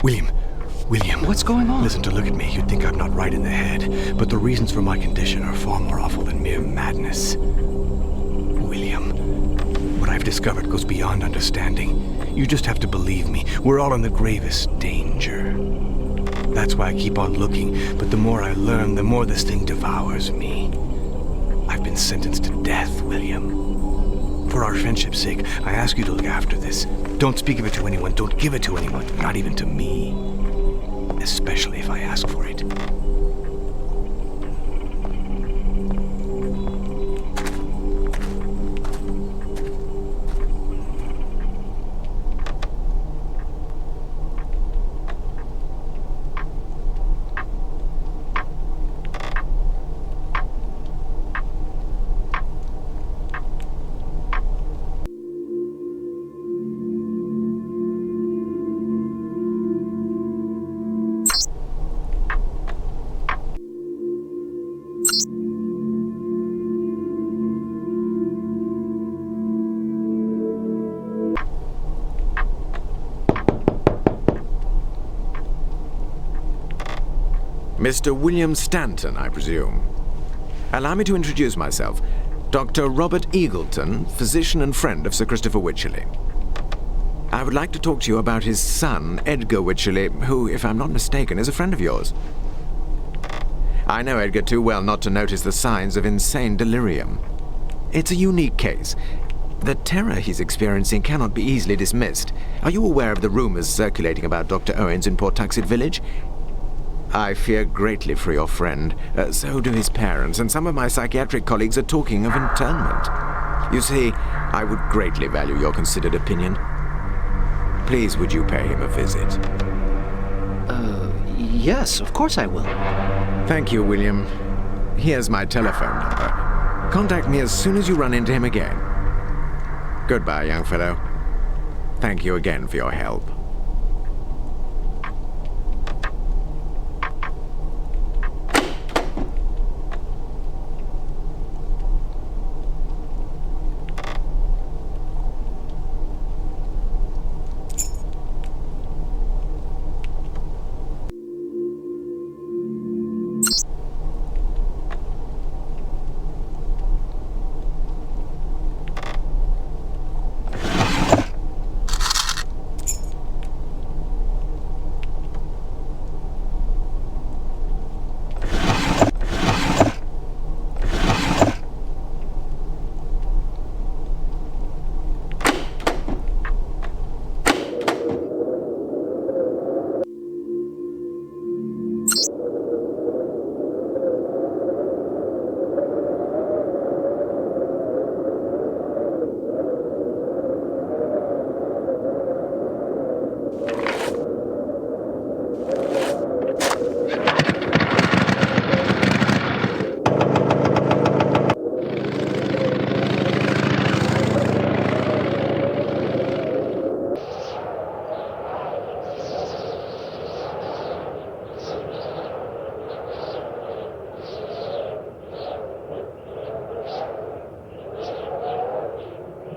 William. What's going on? Listen, to look at me, you'd think I'm not right in the head, but the reasons for my condition are far more awful than mere madness. William, what I've discovered goes beyond understanding. You just have to believe me. We're all in the gravest danger. That's why I keep on looking, but the more I learn, the more this thing devours me. I've been sentenced to death, William. For our friendship's sake, I ask you to look after this. Don't speak of it to anyone. Don't give it to anyone. Not even to me. Especially if I ask for it. Mr. William Stanton, I presume. Allow me to introduce myself. Dr. Robert Eagleton, physician and friend of Sir Christopher Wycherley. I would like to talk to you about his son, Edgar Wycherley, who, if I'm not mistaken, is a friend of yours. I know Edgar too well not to notice the signs of insane delirium. It's a unique case. The terror he's experiencing cannot be easily dismissed. Are you aware of the rumors circulating about Dr. Owens in Pawtuxet Village? I fear greatly for your friend. So do his parents, and some of my psychiatric colleagues are talking of internment. You see, I would greatly value your considered opinion. Please, would you pay him a visit? Yes, of course I will. Thank you, William. Here's my telephone number. Contact me as soon as you run into him again. Goodbye, young fellow. Thank you again for your help.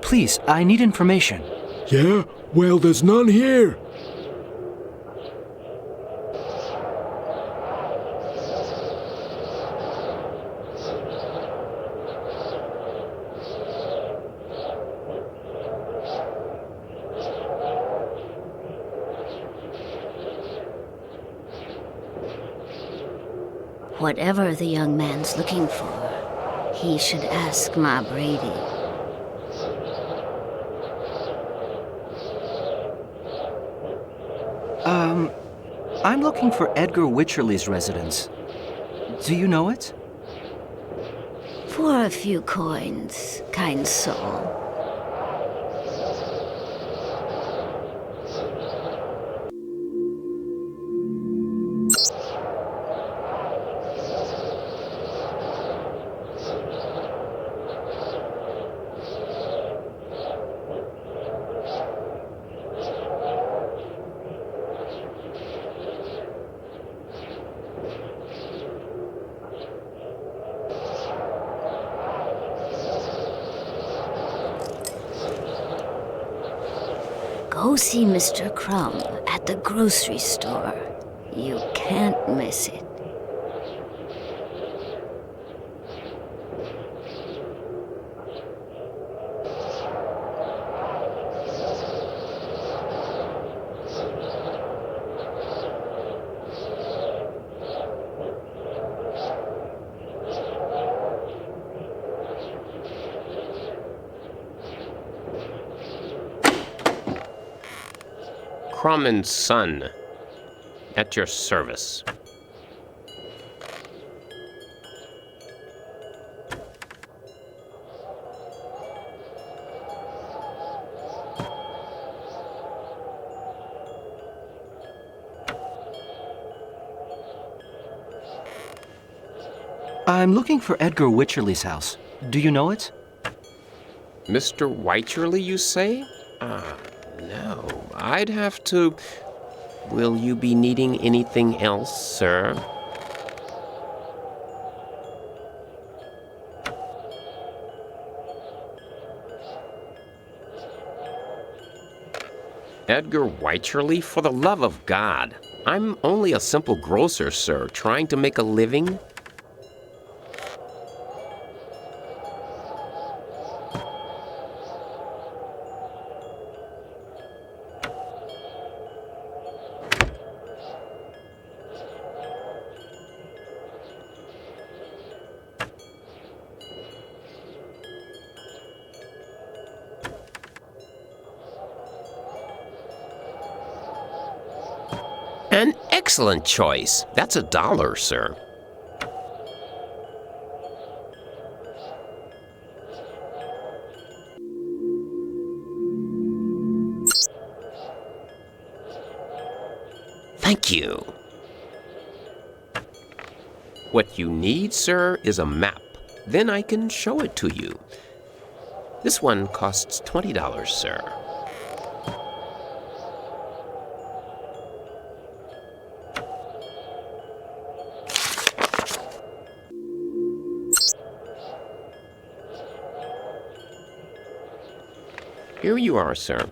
Please, I need information. Yeah? Well, there's none here. Whatever the young man's looking for, he should ask Ma Brady. I'm looking for Edgar Wycherley's residence. Do you know it? For a few coins, kind soul. Go see Mr. Crumb at the grocery store. You can't miss it. Crumb and Son, at your service. I'm looking for Edgar Wycherley's house. Do you know it? Mr. Wycherley, you say? No. I'd have to... Will you be needing anything else, sir? Edgar Wycherley, for the love of God. I'm only a simple grocer, sir, trying to make a living. An excellent choice. That's $1, sir. Thank you. What you need, sir, is a map. Then I can show it to you. This one costs $20, sir. Here you are, sir.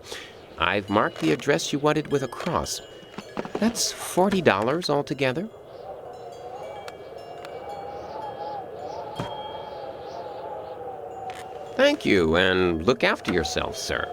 I've marked the address you wanted with a cross. That's $40 altogether. Thank you, and look after yourself, sir.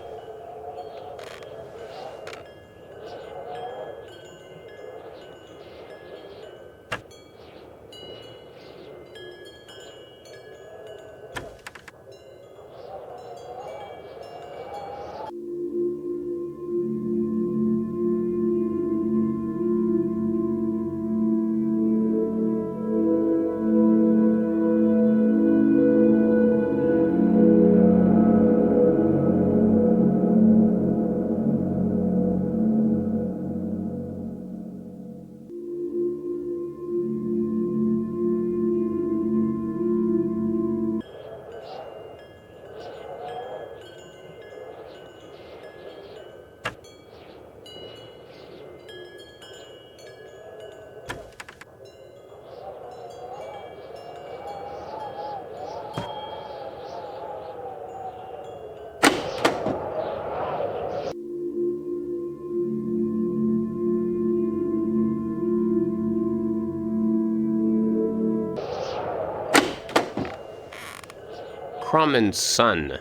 Crumb and Son,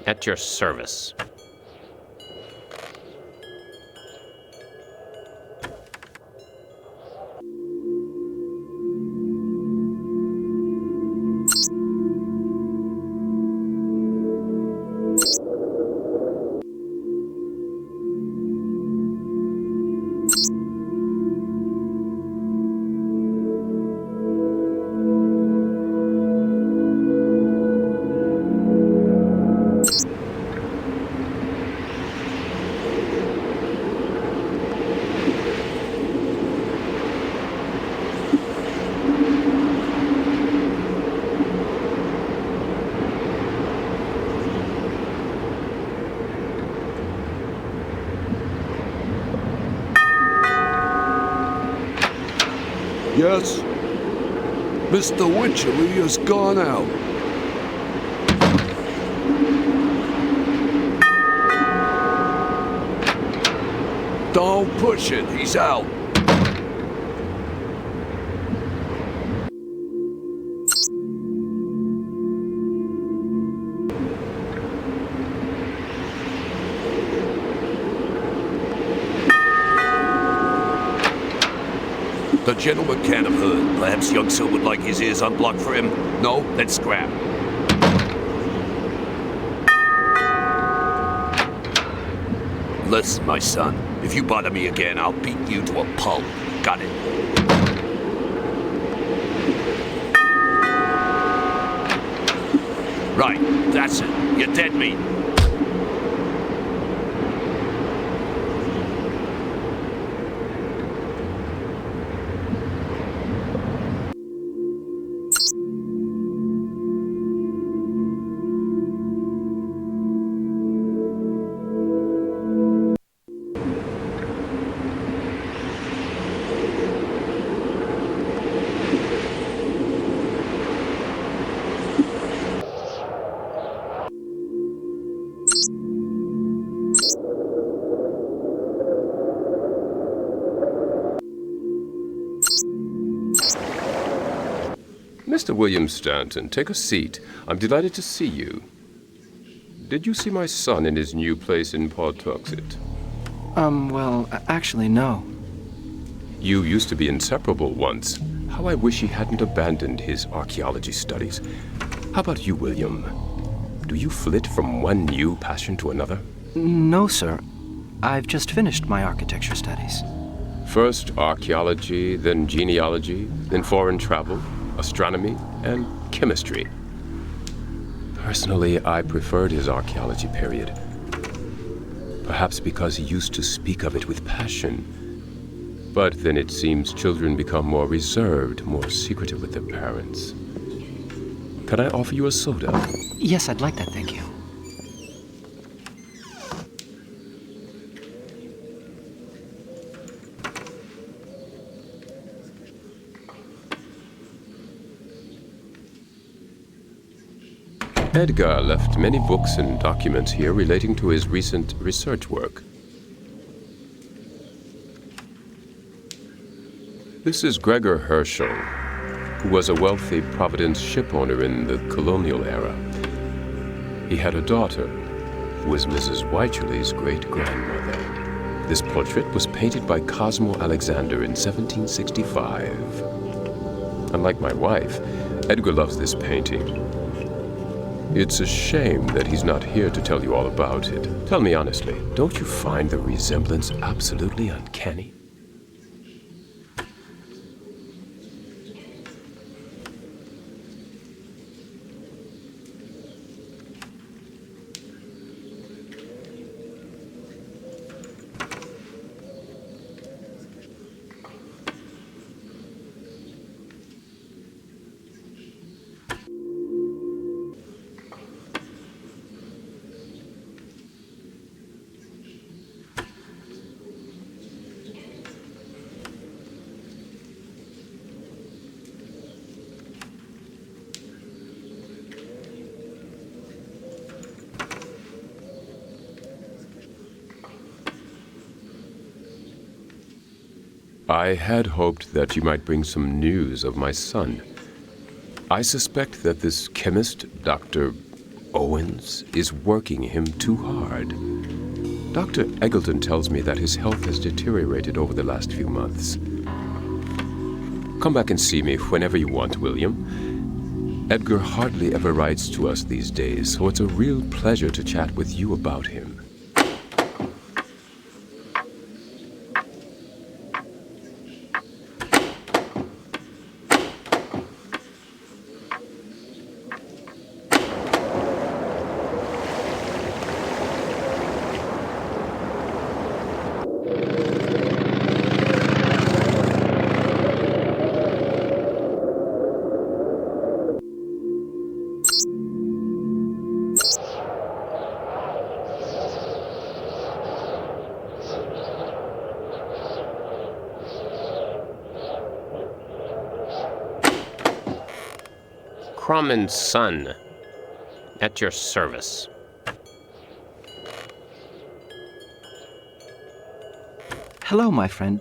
at your service. Yes? Mr. Wycherley has gone out. Don't push it. He's out. The gentleman can't have heard. Perhaps young Sir would like his ears unblocked for him? No? Then scrap. Listen, my son. If you bother me again, I'll beat you to a pulp. Got it? Right. That's it. You're dead meat. Mr. William Stanton, take a seat. I'm delighted to see you. Did you see my son in his new place in Pawtuxet? Well, actually, no. You used to be inseparable once. How I wish he hadn't abandoned his archaeology studies. How about you, William? Do you flit from one new passion to another? No, sir. I've just finished my architecture studies. First archaeology, then genealogy, then foreign travel, astronomy, and chemistry. Personally, I preferred his archaeology period. Perhaps because he used to speak of it with passion. But then it seems children become more reserved, more secretive with their parents. Can I offer you a soda? Yes, I'd like that, thank you. Edgar left many books and documents here relating to his recent research work. This is Gregor Herschel, who was a wealthy Providence shipowner in the colonial era. He had a daughter, who was Mrs. Wycherley's great-grandmother. This portrait was painted by Cosmo Alexander in 1765. Unlike my wife, Edgar loves this painting. It's a shame that he's not here to tell you all about it. Tell me honestly, don't you find the resemblance absolutely uncanny? I had hoped that you might bring some news of my son. I suspect that this chemist, Dr. Owens, is working him too hard. Dr. Eggleton tells me that his health has deteriorated over the last few months. Come back and see me whenever you want, William. Edgar hardly ever writes to us these days, so it's a real pleasure to chat with you about him. Crumb and Son, at your service. Hello, my friend.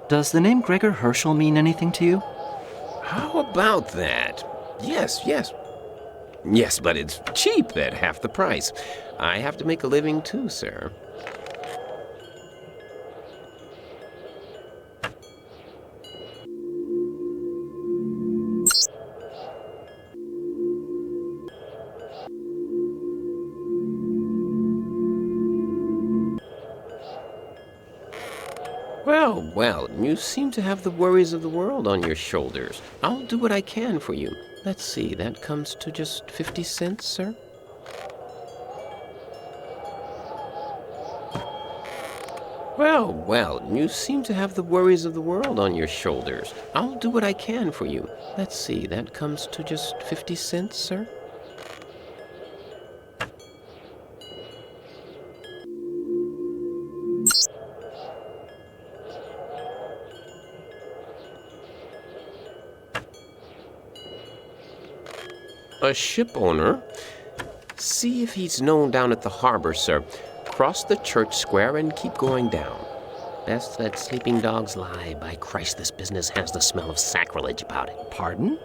Does the name Gregor Herschel mean anything to you? How about that? Yes, yes. Yes, but it's cheap at half the price. I have to make a living too, sir. Well, you seem to have the worries of the world on your shoulders. I'll do what I can for you. Let's see, that comes to just 50 cents, sir? Well, you seem to have the worries of the world on your shoulders. I'll do what I can for you. Let's see, that comes to just 50 cents, sir? A ship owner? See if he's known down at the harbor, sir. Cross the church square and keep going down. Best let sleeping dogs lie. By Christ, this business has the smell of sacrilege about it. Pardon?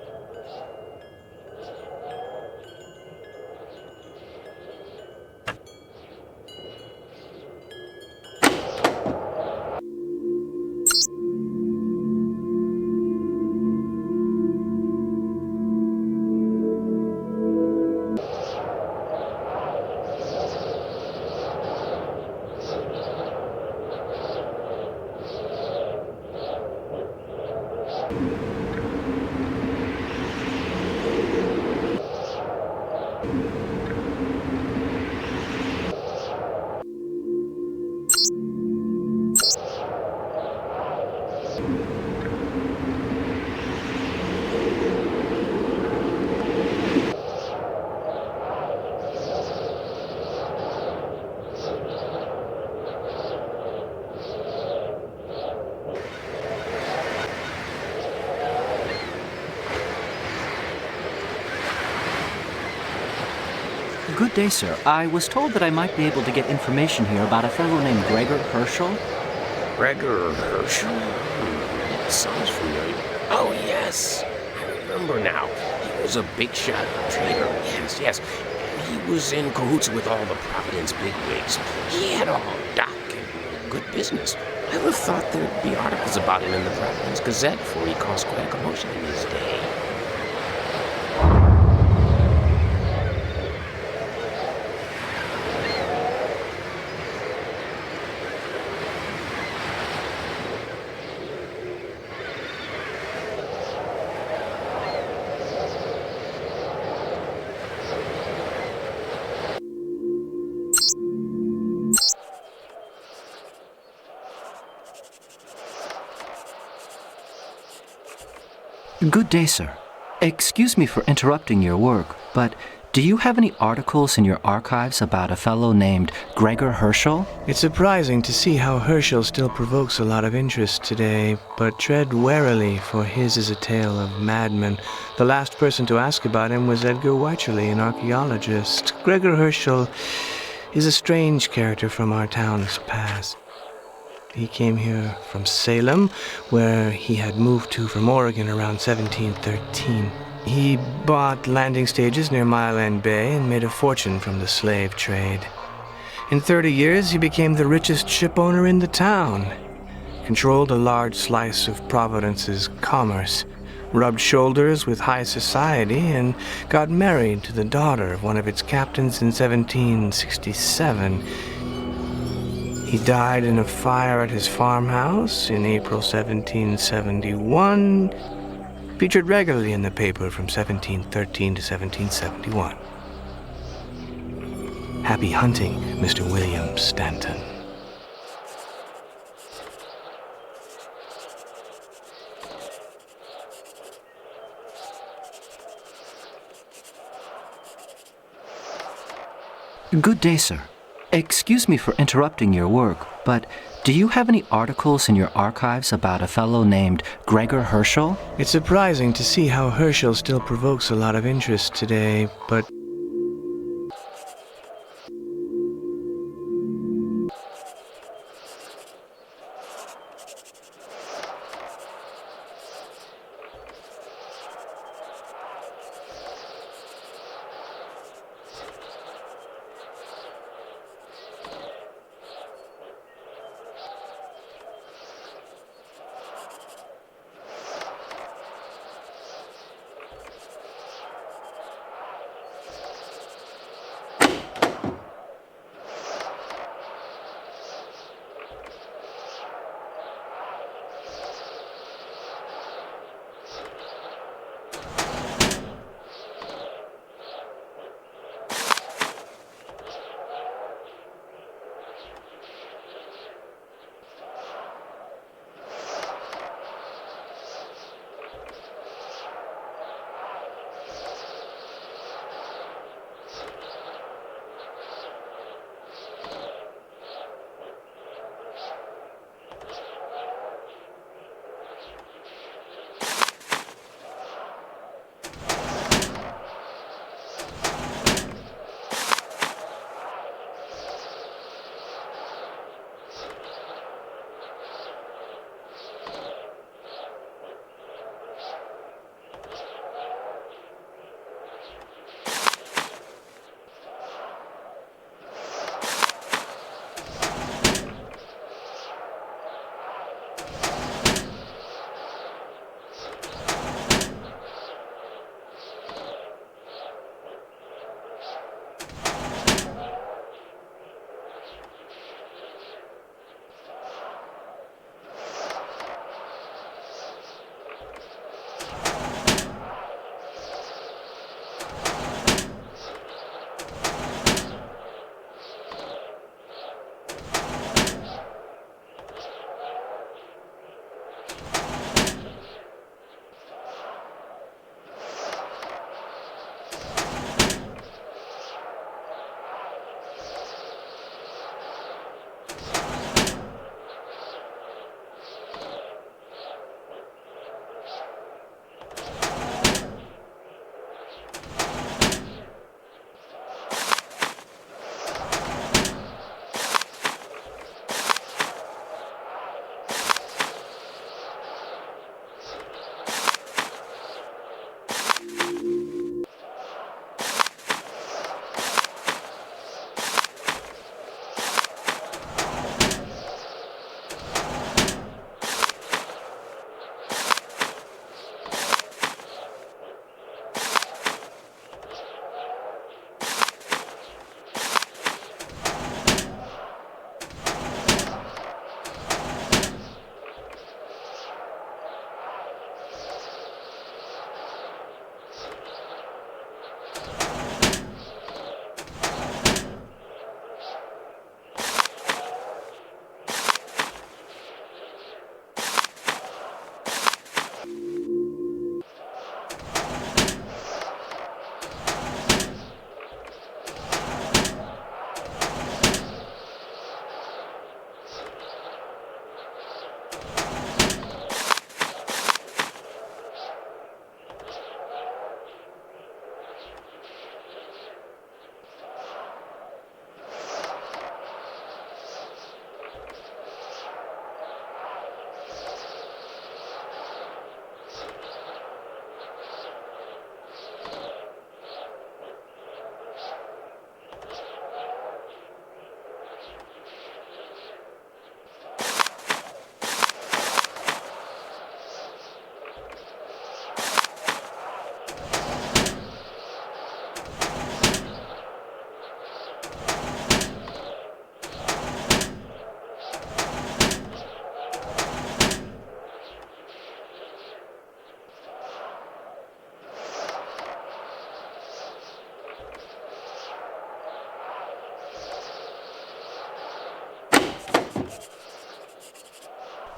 Good day, sir. I was told that I might be able to get information here about a fellow named Gregor Herschel. Gregor Herschel? Sounds familiar. Oh, yes. I remember now. He was a big shot trader. Yes. He was in cahoots with all the Providence bigwigs. He had all dock and good business. I would have thought there'd be articles about him in the Providence Gazette before he caused quite a commotion in his day. Good day, sir. Excuse me for interrupting your work, but do you have any articles in your archives about a fellow named Gregor Herschel? It's surprising to see how Herschel still provokes a lot of interest today, but tread warily, for his is a tale of madmen. The last person to ask about him was Edgar Wycherley, an archaeologist. Gregor Herschel is a strange character from our town's past. He came here from Salem, where he had moved to from Oregon around 1713. He bought landing stages near Mile End Bay and made a fortune from the slave trade. In 30 years, he became the richest ship owner in the town, controlled a large slice of Providence's commerce, rubbed shoulders with high society, and got married to the daughter of one of its captains in 1767. He died in a fire at his farmhouse in April 1771, featured regularly in the paper from 1713 to 1771. Happy hunting, Mr. William Stanton. Good day, sir. Excuse me for interrupting your work, but do you have any articles in your archives about a fellow named Gregor Herschel? It's surprising to see how Herschel still provokes a lot of interest today, but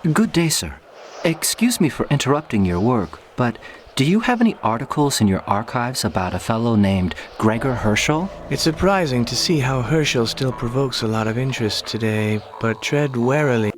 Good day, sir. Excuse me for interrupting your work, but do you have any articles in your archives about a fellow named Gregor Herschel? It's surprising to see how Herschel still provokes a lot of interest today, but tread warily.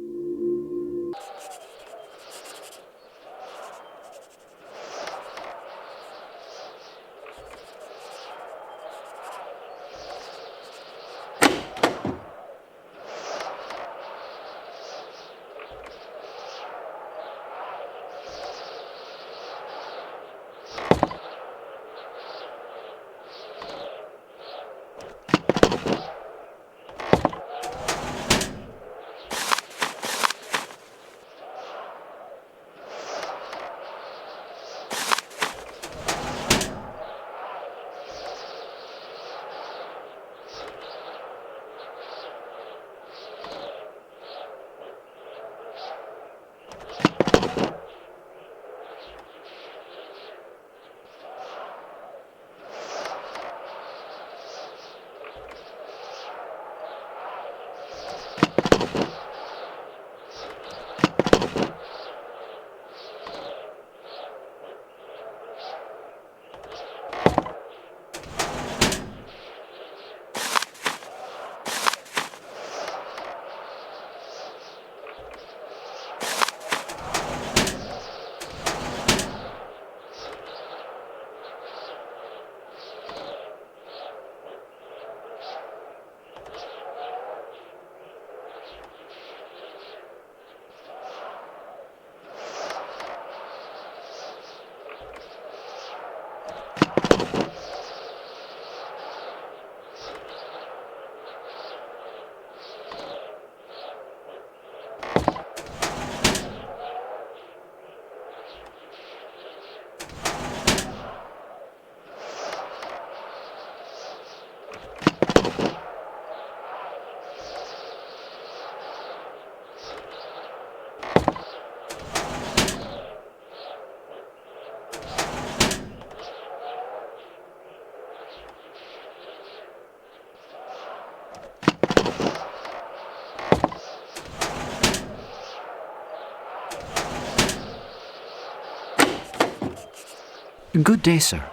Good day, sir.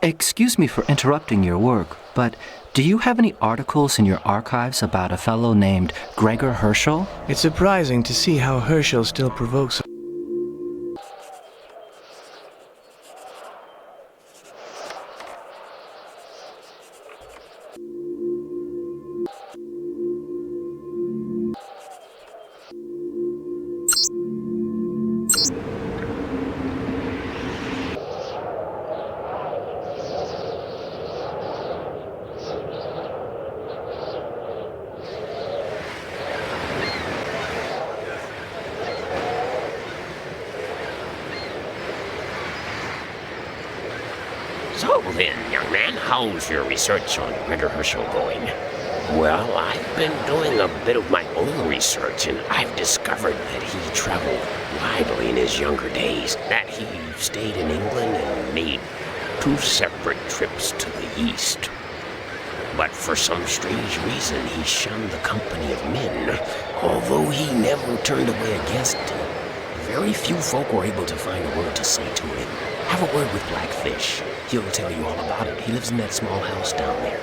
Excuse me for interrupting your work, but do you have any articles in your archives about a fellow named Gregor Herschel? It's surprising to see how Herschel still provokes. So then, young man, how's your research on Gregor Herschel going? Well, I've been doing a bit of my own research, and I've discovered that he traveled widely in his younger days, that he stayed in England and made 2 separate trips to the east. But for some strange reason, he shunned the company of men, although he never turned away a guest. Very few folk were able to find a word to say to him. Have a word with Blackfish. He'll tell you all about it. He lives in that small house down there.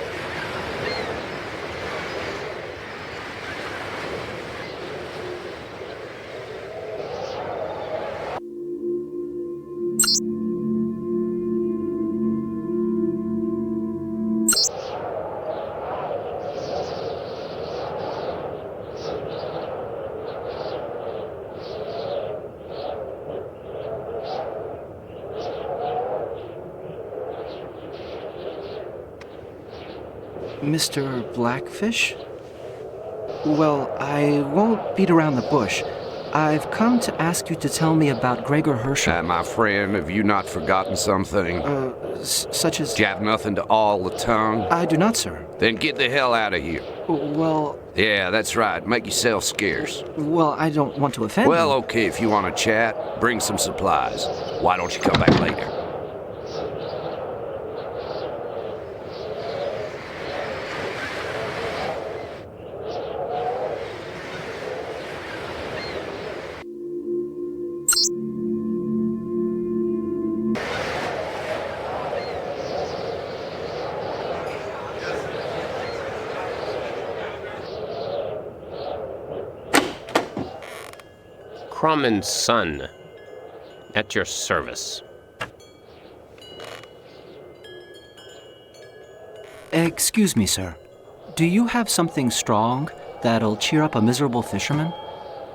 Mr. Blackfish? Well, I won't beat around the bush. I've come to ask you to tell me about Gregor Herschel. My friend, have you not forgotten something? Such as... Do you have nothing to awl the tongue? I do not, sir. Then get the hell out of here. Well... Yeah, that's right. Make yourself scarce. Well, I don't want to offend Well, you. okay, if you want to chat, bring some supplies. Why don't you come back later? Crumb & Son. At your service. Excuse me, sir. Do you have something strong that'll cheer up a miserable fisherman?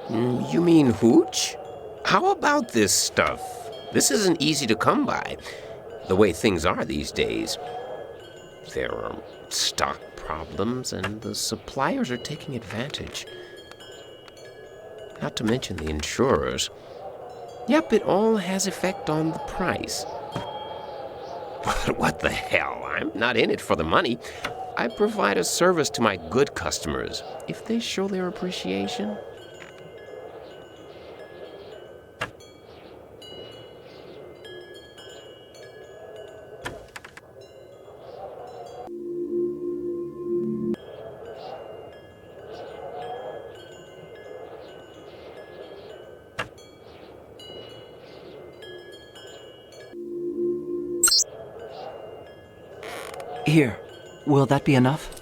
You mean hooch? How about this stuff? This isn't easy to come by, the way things are these days. There are stock problems, and the suppliers are taking advantage. Not to mention the insurers. Yep, it all has effect on the price. What the hell? I'm not in it for the money. I provide a service to my good customers. If they show their appreciation... Here, will that be enough?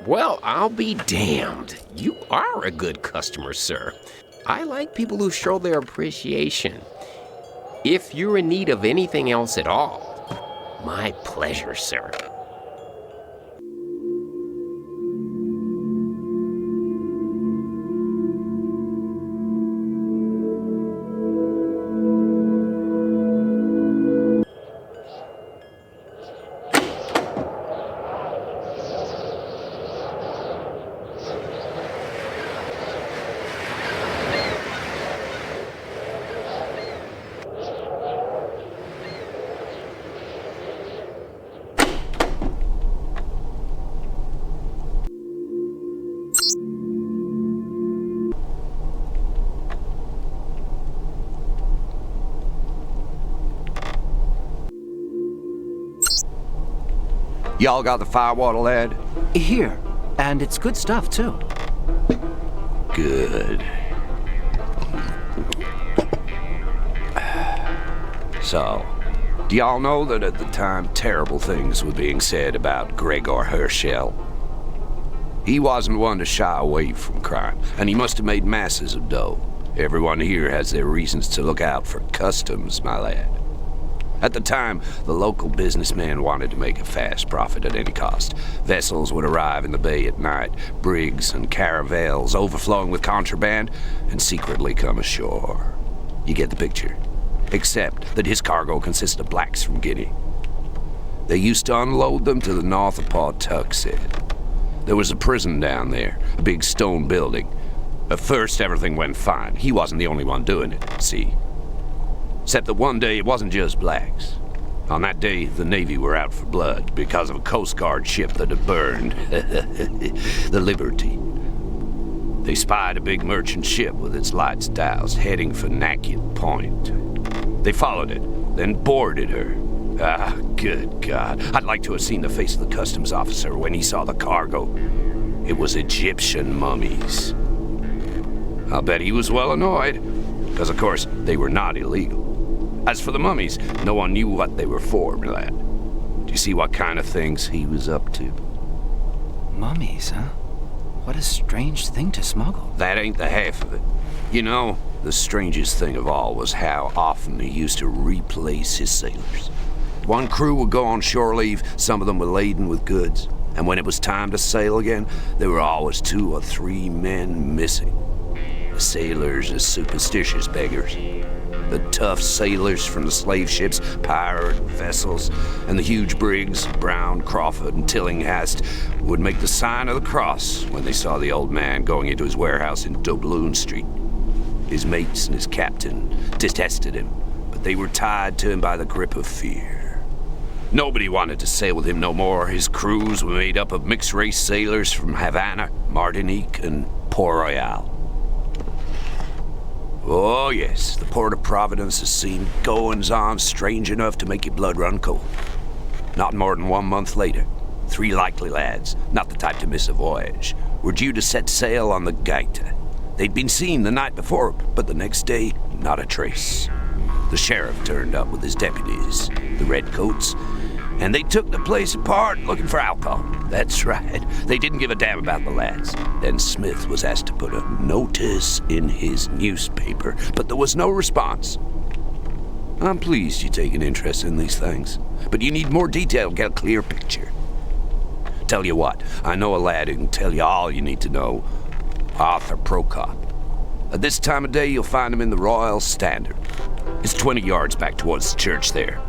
Well, I'll be damned. You are a good customer, sir. I like people who show their appreciation. If you're in need of anything else at all, my pleasure, sir. Y'all got the firewater, lad? Here, and it's good stuff, too. Good. So, do y'all know that at the time terrible things were being said about Gregor Herschel? He wasn't one to shy away from crime, and he must have made masses of dough. Everyone here has their reasons to look out for customs, my lad. At the time, the local businessman wanted to make a fast profit at any cost. Vessels would arrive in the bay at night, brigs and caravels overflowing with contraband, and secretly come ashore. You get the picture. Except that his cargo consists of blacks from Guinea. They used to unload them to the north of Pawtuxet. There was a prison down there, a big stone building. At first, everything went fine. He wasn't the only one doing it, see? Except that one day it wasn't just blacks. On that day, the Navy were out for blood because of a Coast Guard ship that had burned. The Liberty. They spied a big merchant ship with its lights doused, heading for Nakiet Point. They followed it, then boarded her. Ah, good God. I'd like to have seen the face of the customs officer when he saw the cargo. It was Egyptian mummies. I'll bet he was well annoyed, because of course they were not illegal. As for the mummies, no one knew what they were for, my lad. Do you see what kind of things he was up to? Mummies, huh? What a strange thing to smuggle. That ain't the half of it. You know, the strangest thing of all was how often he used to replace his sailors. One crew would go on shore leave, some of them were laden with goods, and when it was time to sail again, there were always 2 or 3 men missing. The sailors are superstitious beggars. The tough sailors from the slave ships, pirate vessels, and the huge brigs, Brown, Crawford, and Tillinghast, would make the sign of the cross when they saw the old man going into his warehouse in Doubloon Street. His mates and his captain detested him, but they were tied to him by the grip of fear. Nobody wanted to sail with him no more. His crews were made up of mixed-race sailors from Havana, Martinique, and Port Royal. Oh yes, the Port of Providence has seen goings-on strange enough to make your blood run cold. Not more than 1 month later, 3 likely lads, not the type to miss a voyage, were due to set sail on the Gaita. They'd been seen the night before, but the next day, not a trace. The sheriff turned up with his deputies, the redcoats, And they took the place apart looking for alcohol. That's right. They didn't give a damn about the lads. Then Smith was asked to put a notice in his newspaper, but there was no response. I'm pleased you take an interest in these things, but you need more detail to get a clear picture. Tell you what, I know a lad who can tell you all you need to know. Arthur Prokop. At this time of day, you'll find him in the Royal Standard. It's 20 yards back towards the church there.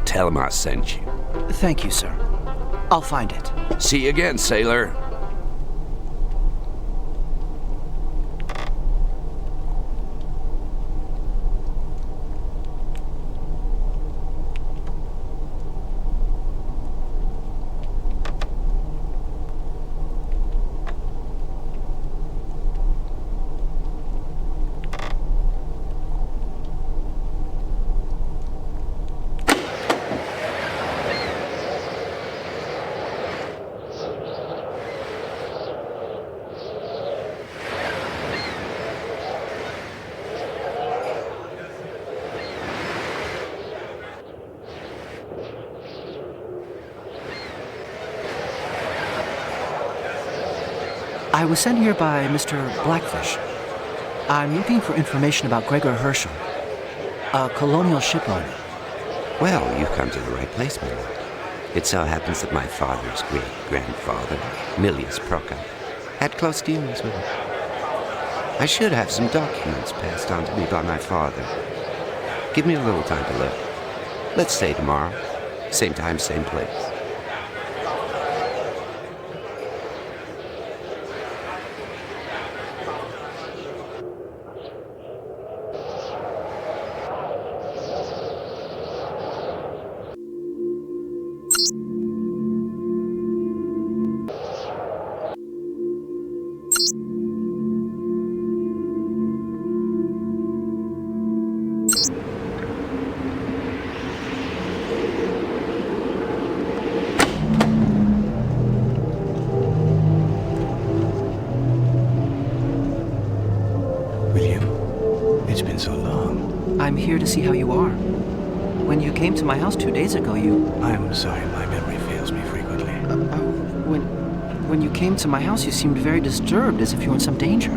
Tell him I sent you. Thank you, sir. I'll find it. See you again, sailor. I was sent here by Mr. Blackfish. I'm looking for information about Gregor Herschel, a colonial shipowner. Well, you've come to the right place, my lord. It so happens that my father's great-grandfather, Milius Prokop, had close dealings with him. I should have some documents passed on to me by my father. Give me a little time to look. Let's say tomorrow. Same time, same place. I'm here to see how you are. When you came to my house 2 days ago, I'm sorry, my memory fails me frequently. When you came to my house, you seemed very disturbed, as if you were in some danger.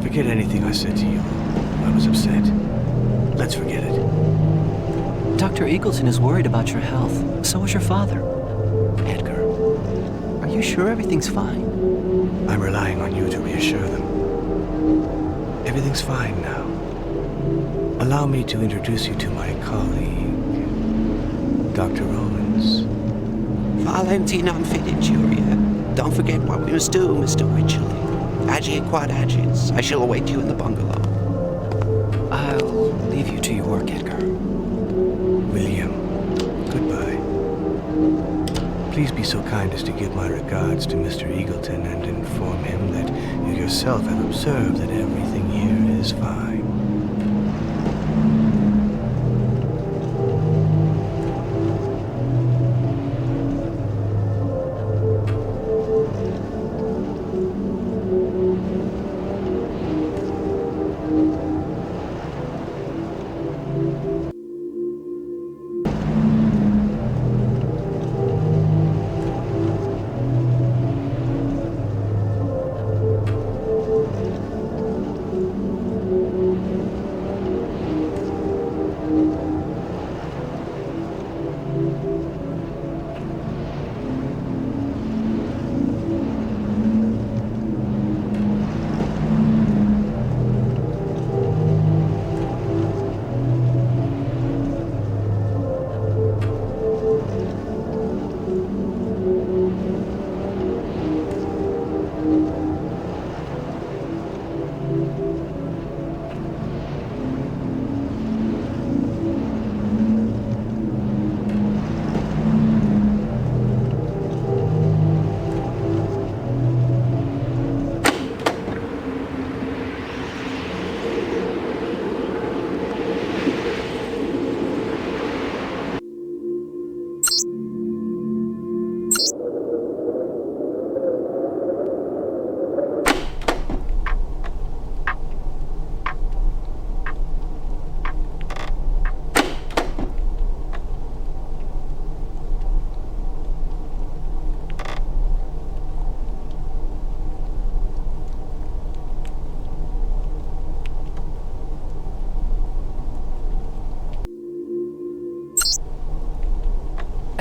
Forget anything I said to you. I was upset. Let's forget it. Dr. Eagleton is worried about your health. So is your father. Edgar, are you sure everything's fine? I'm relying on you to reassure them. Everything's fine now. Allow me to introduce you to my colleague, Dr. Romans. Valenti non fiduciaria. Don't forget what we must do, Mr. Wycherley. Agi quod agis. I shall await you in the bungalow. I'll leave you to your work, Edgar. William, goodbye. Please be so kind as to give my regards to Mr. Eagleton and inform him that you yourself have observed that everything here is fine.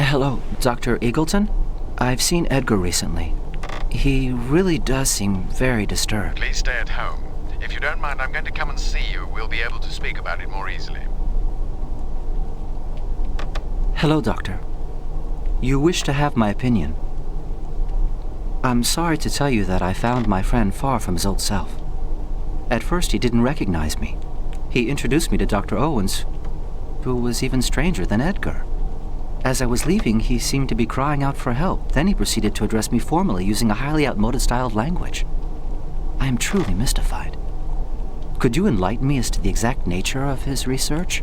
Hello, Dr. Eagleton? I've seen Edgar recently. He really does seem very disturbed. Please stay at home. If you don't mind, I'm going to come and see you. We'll be able to speak about it more easily. Hello, Doctor. You wish to have my opinion. I'm sorry to tell you that I found my friend far from his old self. At first, he didn't recognize me. He introduced me to Dr. Owens, who was even stranger than Edgar. As I was leaving, he seemed to be crying out for help. Then he proceeded to address me formally using a highly outmoded style of language. I am truly mystified. Could you enlighten me as to the exact nature of his research?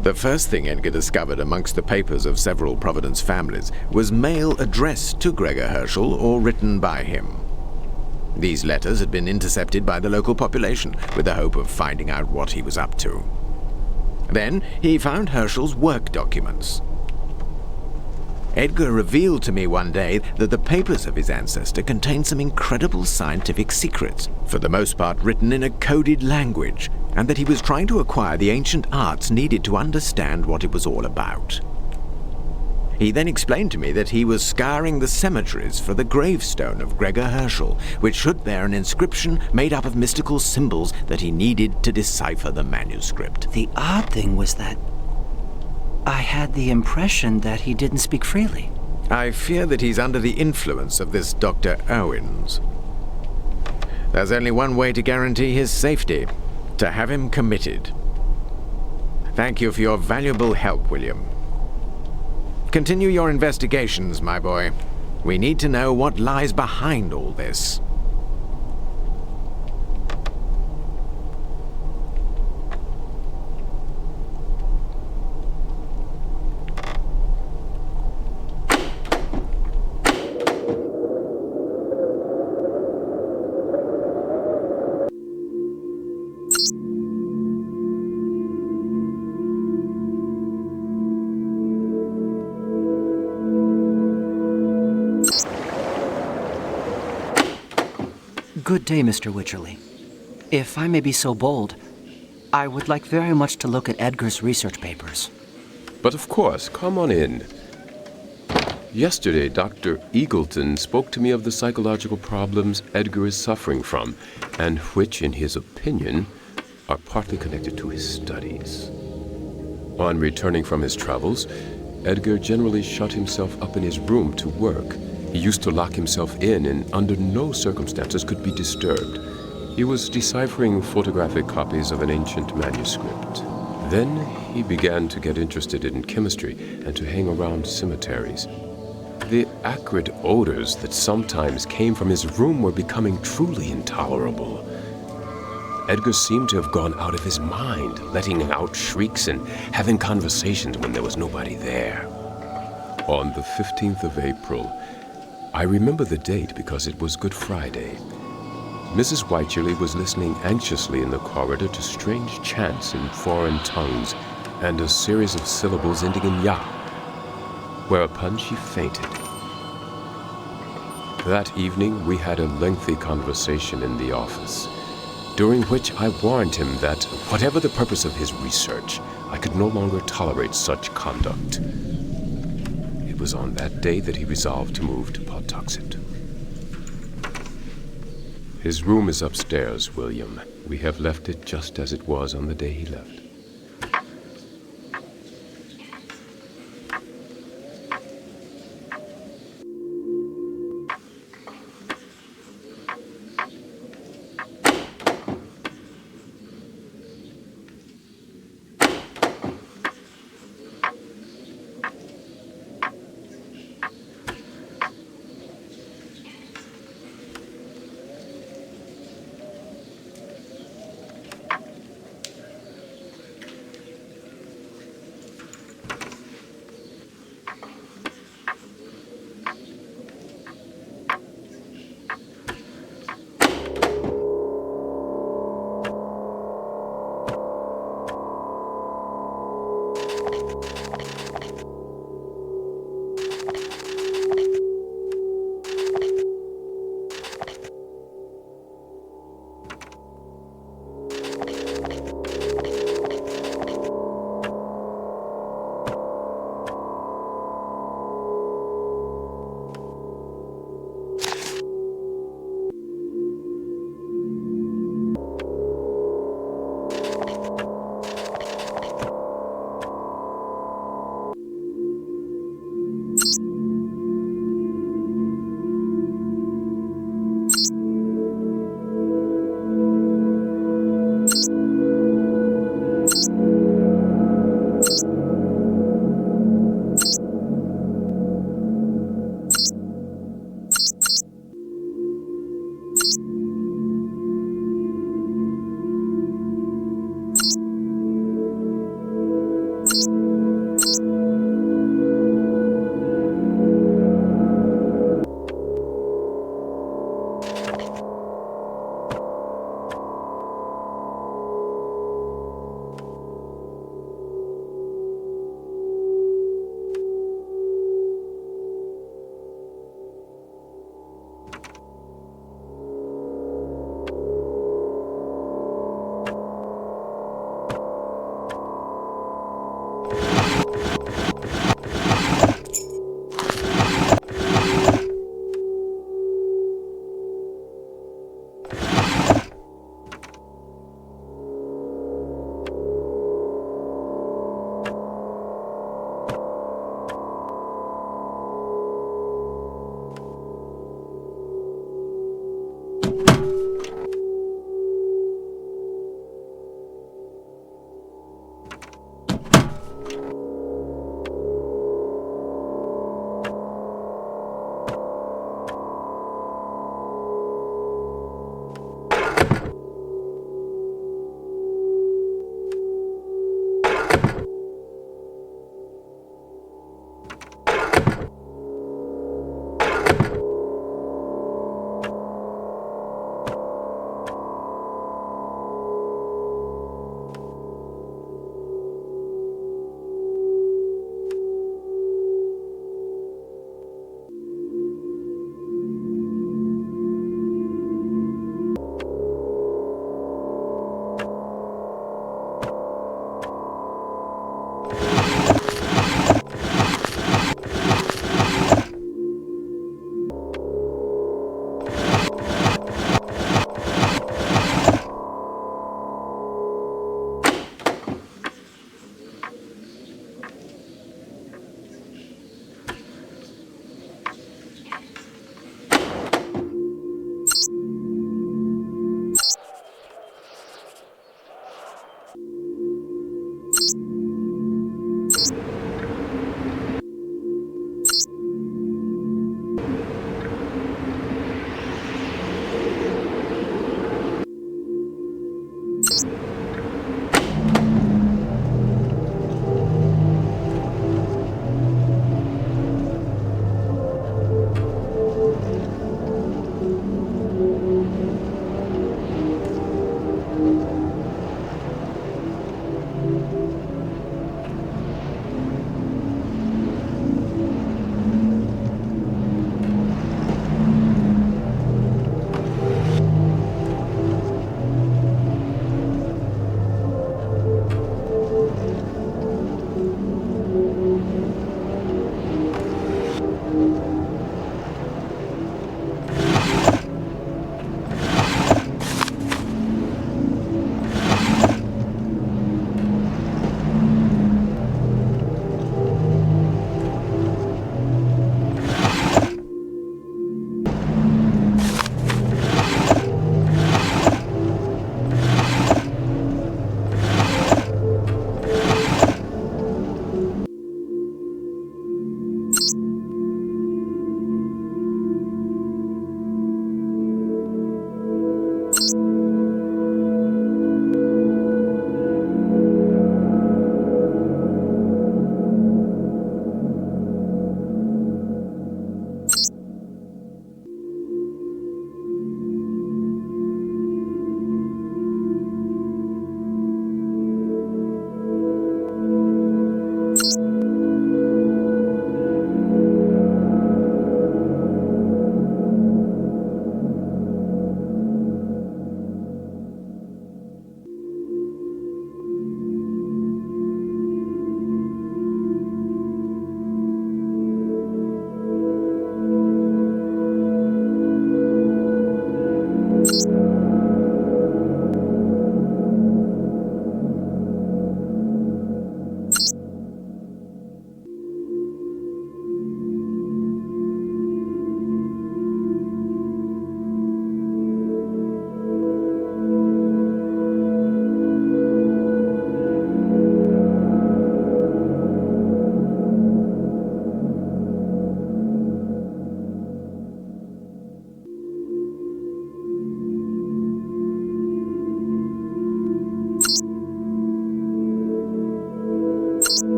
The first thing Edgar discovered amongst the papers of several Providence families was mail addressed to Gregor Herschel or written by him. These letters had been intercepted by the local population with the hope of finding out what he was up to. Then he found Herschel's work documents. Edgar revealed to me one day that the papers of his ancestor contained some incredible scientific secrets, for the most part written in a coded language, and that he was trying to acquire the ancient arts needed to understand what it was all about. He then explained to me that he was scouring the cemeteries for the gravestone of Gregor Herschel, which should bear an inscription made up of mystical symbols that he needed to decipher the manuscript. The odd thing was that I had the impression that he didn't speak freely. I fear that he's under the influence of this Dr. Owens. There's only one way to guarantee his safety: to have him committed. Thank you for your valuable help, William. Continue your investigations, my boy. We need to know what lies behind all this. Good day, Mr. Wycherley. If I may be so bold, I would like very much to look at Edgar's research papers. But of course, come on in. Yesterday, Dr. Eagleton spoke to me of the psychological problems Edgar is suffering from, and which, in his opinion, are partly connected to his studies. On returning from his travels, Edgar generally shut himself up in his room to work. He used to lock himself in and under no circumstances could be disturbed. He was deciphering photographic copies of an ancient manuscript. Then he began to get interested in chemistry and to hang around cemeteries. The acrid odors that sometimes came from his room were becoming truly intolerable. Edgar seemed to have gone out of his mind, letting out shrieks and having conversations when there was nobody there. On the 15th of April, I remember the date because it was Good Friday. Mrs. Wycherley was listening anxiously in the corridor to strange chants in foreign tongues and a series of syllables ending in ya, whereupon she fainted. That evening, we had a lengthy conversation in the office, during which I warned him that, whatever the purpose of his research, I could no longer tolerate such conduct. It was on that day that he resolved to move to Pawtuxet. His room is upstairs, William. We have left it just as it was on the day he left.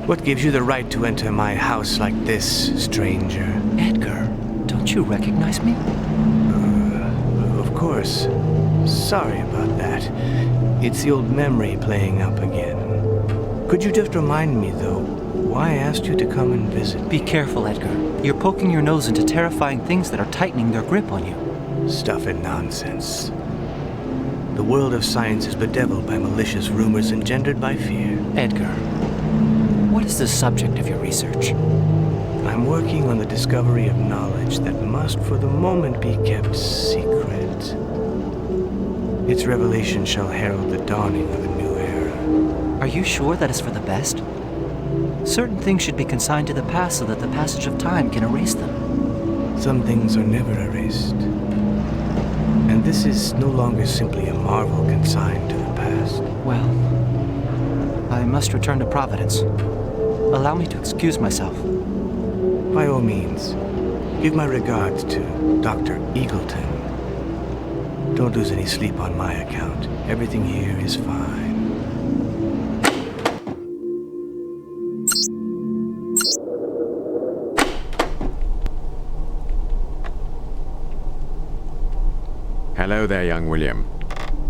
What gives you the right to enter my house like this, stranger? Edgar, don't you recognize me? Of course. Sorry about that. It's the old memory playing up again. Could you just remind me, though, why I asked you to come and visit? Be careful, Edgar. You're poking your nose into terrifying things that are tightening their grip on you. Stuff and nonsense. The world of science is bedeviled by malicious rumors engendered by fear. Edgar, what is the subject of your research? I'm working on the discovery of knowledge that must for the moment be kept secret. Its revelation shall herald the dawning of a new era. Are you sure that is for the best? Certain things should be consigned to the past so that the passage of time can erase them. Some things are never erased. And this is no longer simply a marvel consigned to the past. Well, I must return to Providence. Allow me to excuse myself. By all means, give my regards to Dr. Eagleton. Don't lose any sleep on my account. Everything here is fine. Hello there, young William.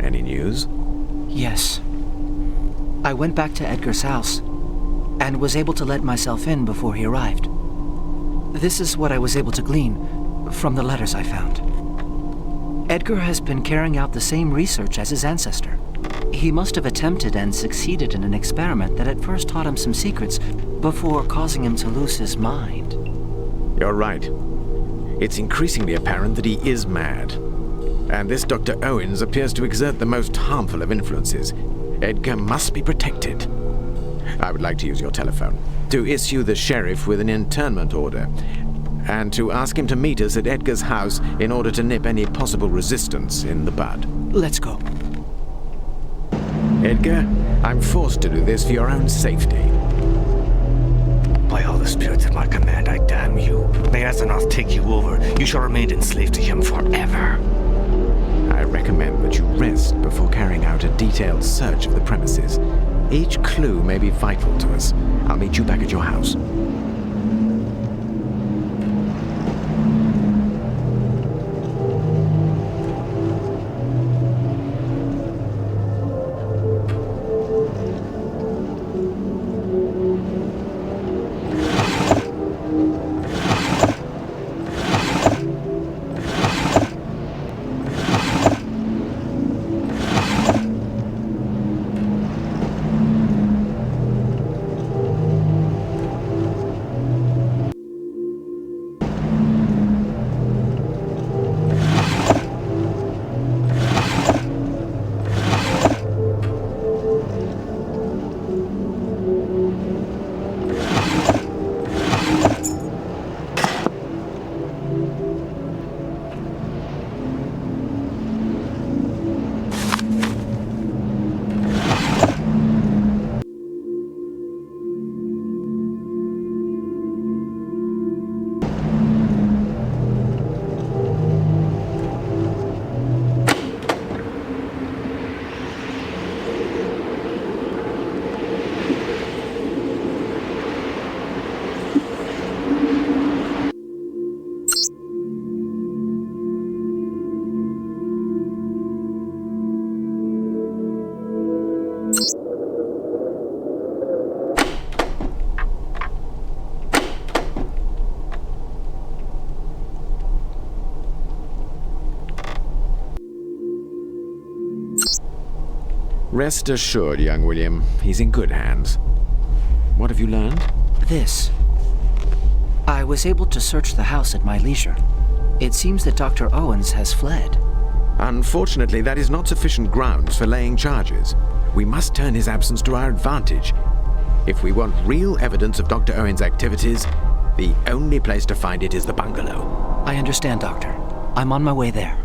Any news? Yes. I went back to Edgar's house and was able to let myself in before he arrived. This is what I was able to glean from the letters I found. Edgar has been carrying out the same research as his ancestor. He must have attempted and succeeded in an experiment that at first taught him some secrets before causing him to lose his mind. You're right. It's increasingly apparent that he is mad. And this Dr. Owens appears to exert the most harmful of influences. Edgar must be protected. I would like to use your telephone to issue the sheriff with an internment order and to ask him to meet us at Edgar's house in order to nip any possible resistance in the bud. Let's go. Edgar, I'm forced to do this for your own safety. By all the spirits at my command, I damn you. May Azeroth take you over. You shall remain enslaved to him forever. I recommend that you rest before carrying out a detailed search of the premises. Each clue may be vital to us. I'll meet you back at your house. Rest assured, young William, he's in good hands. What have you learned? This. I was able to search the house at my leisure. It seems that Dr. Owens has fled. Unfortunately, that is not sufficient grounds for laying charges. We must turn his absence to our advantage. If we want real evidence of Dr. Owens' activities, the only place to find it is the bungalow. I understand, Doctor. I'm on my way there.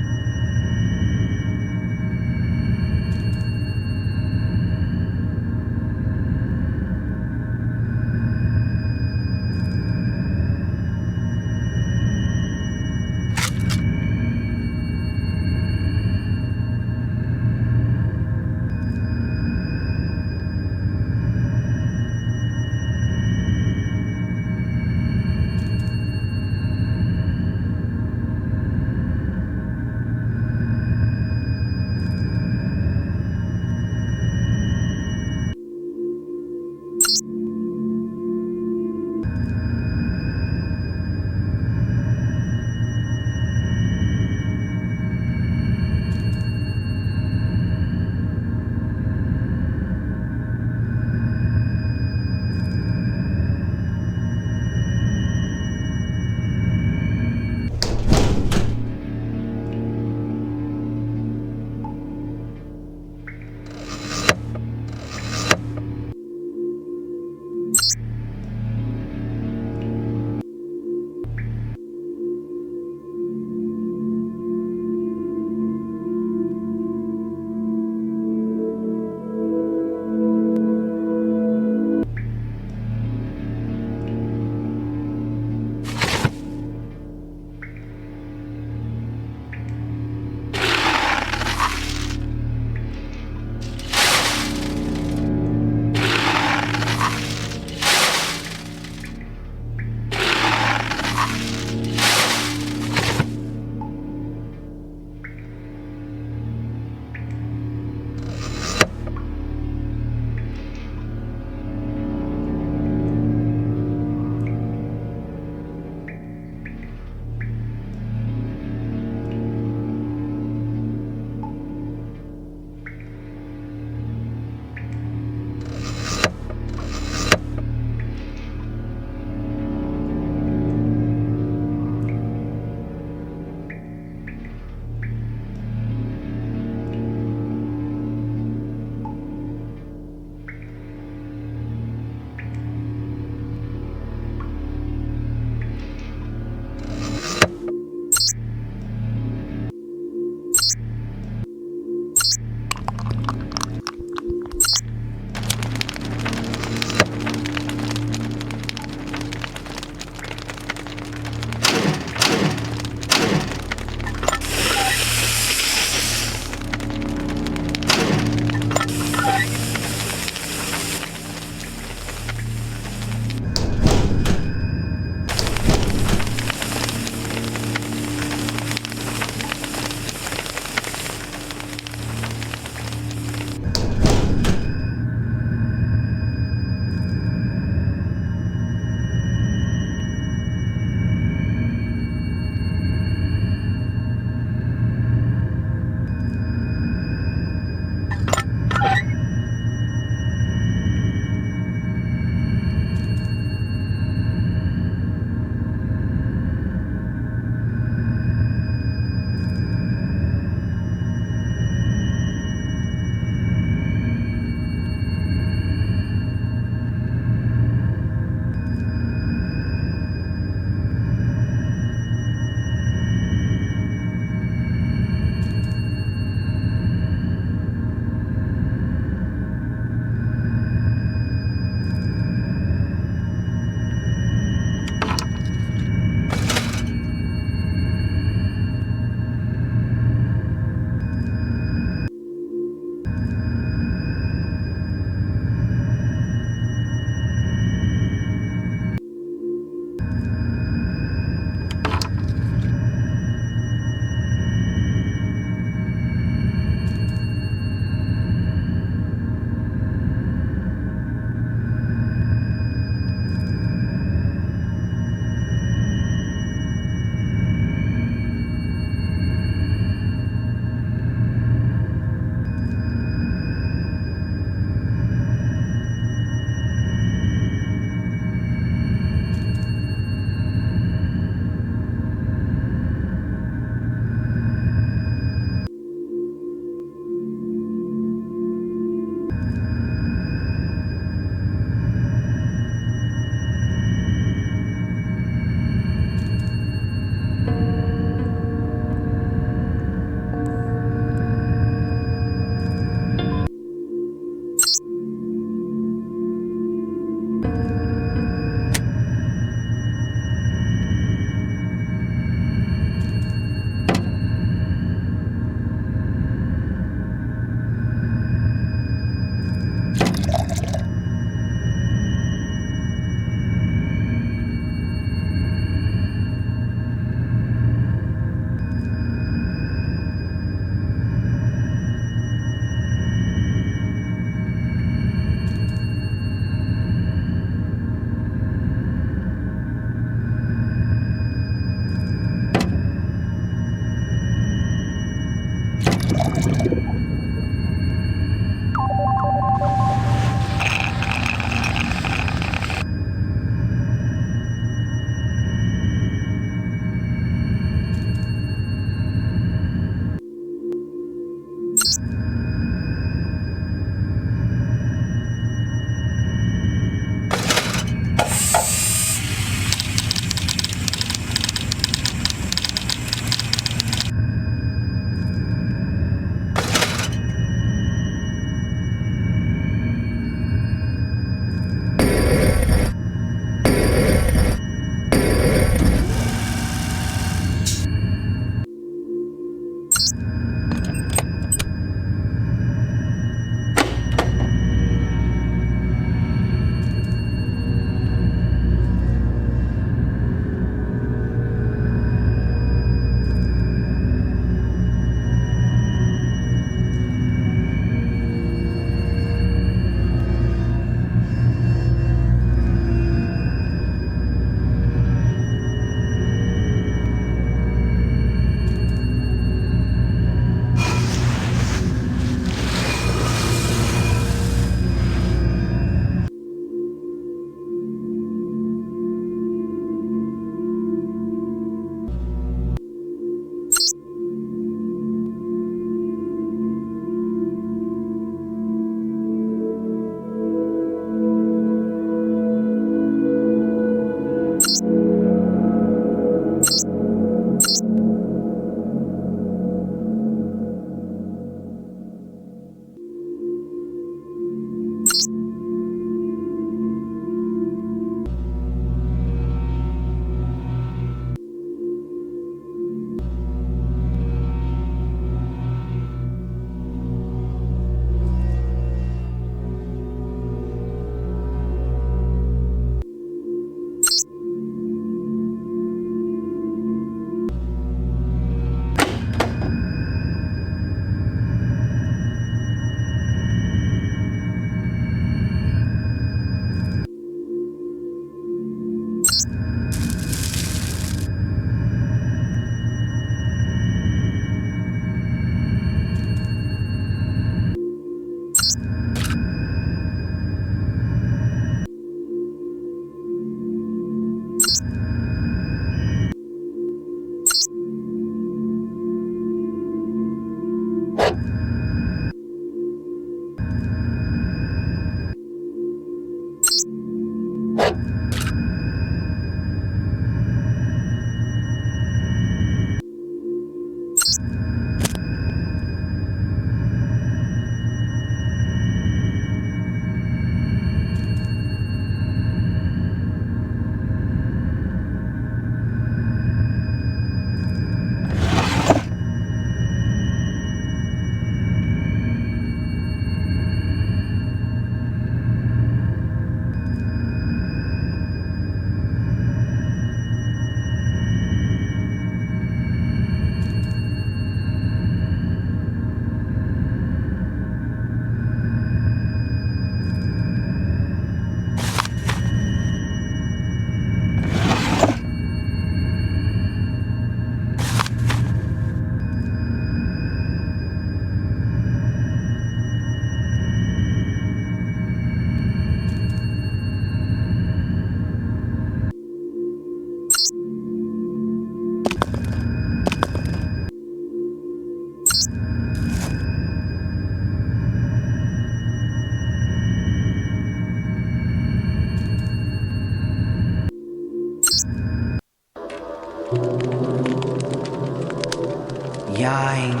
Nyaing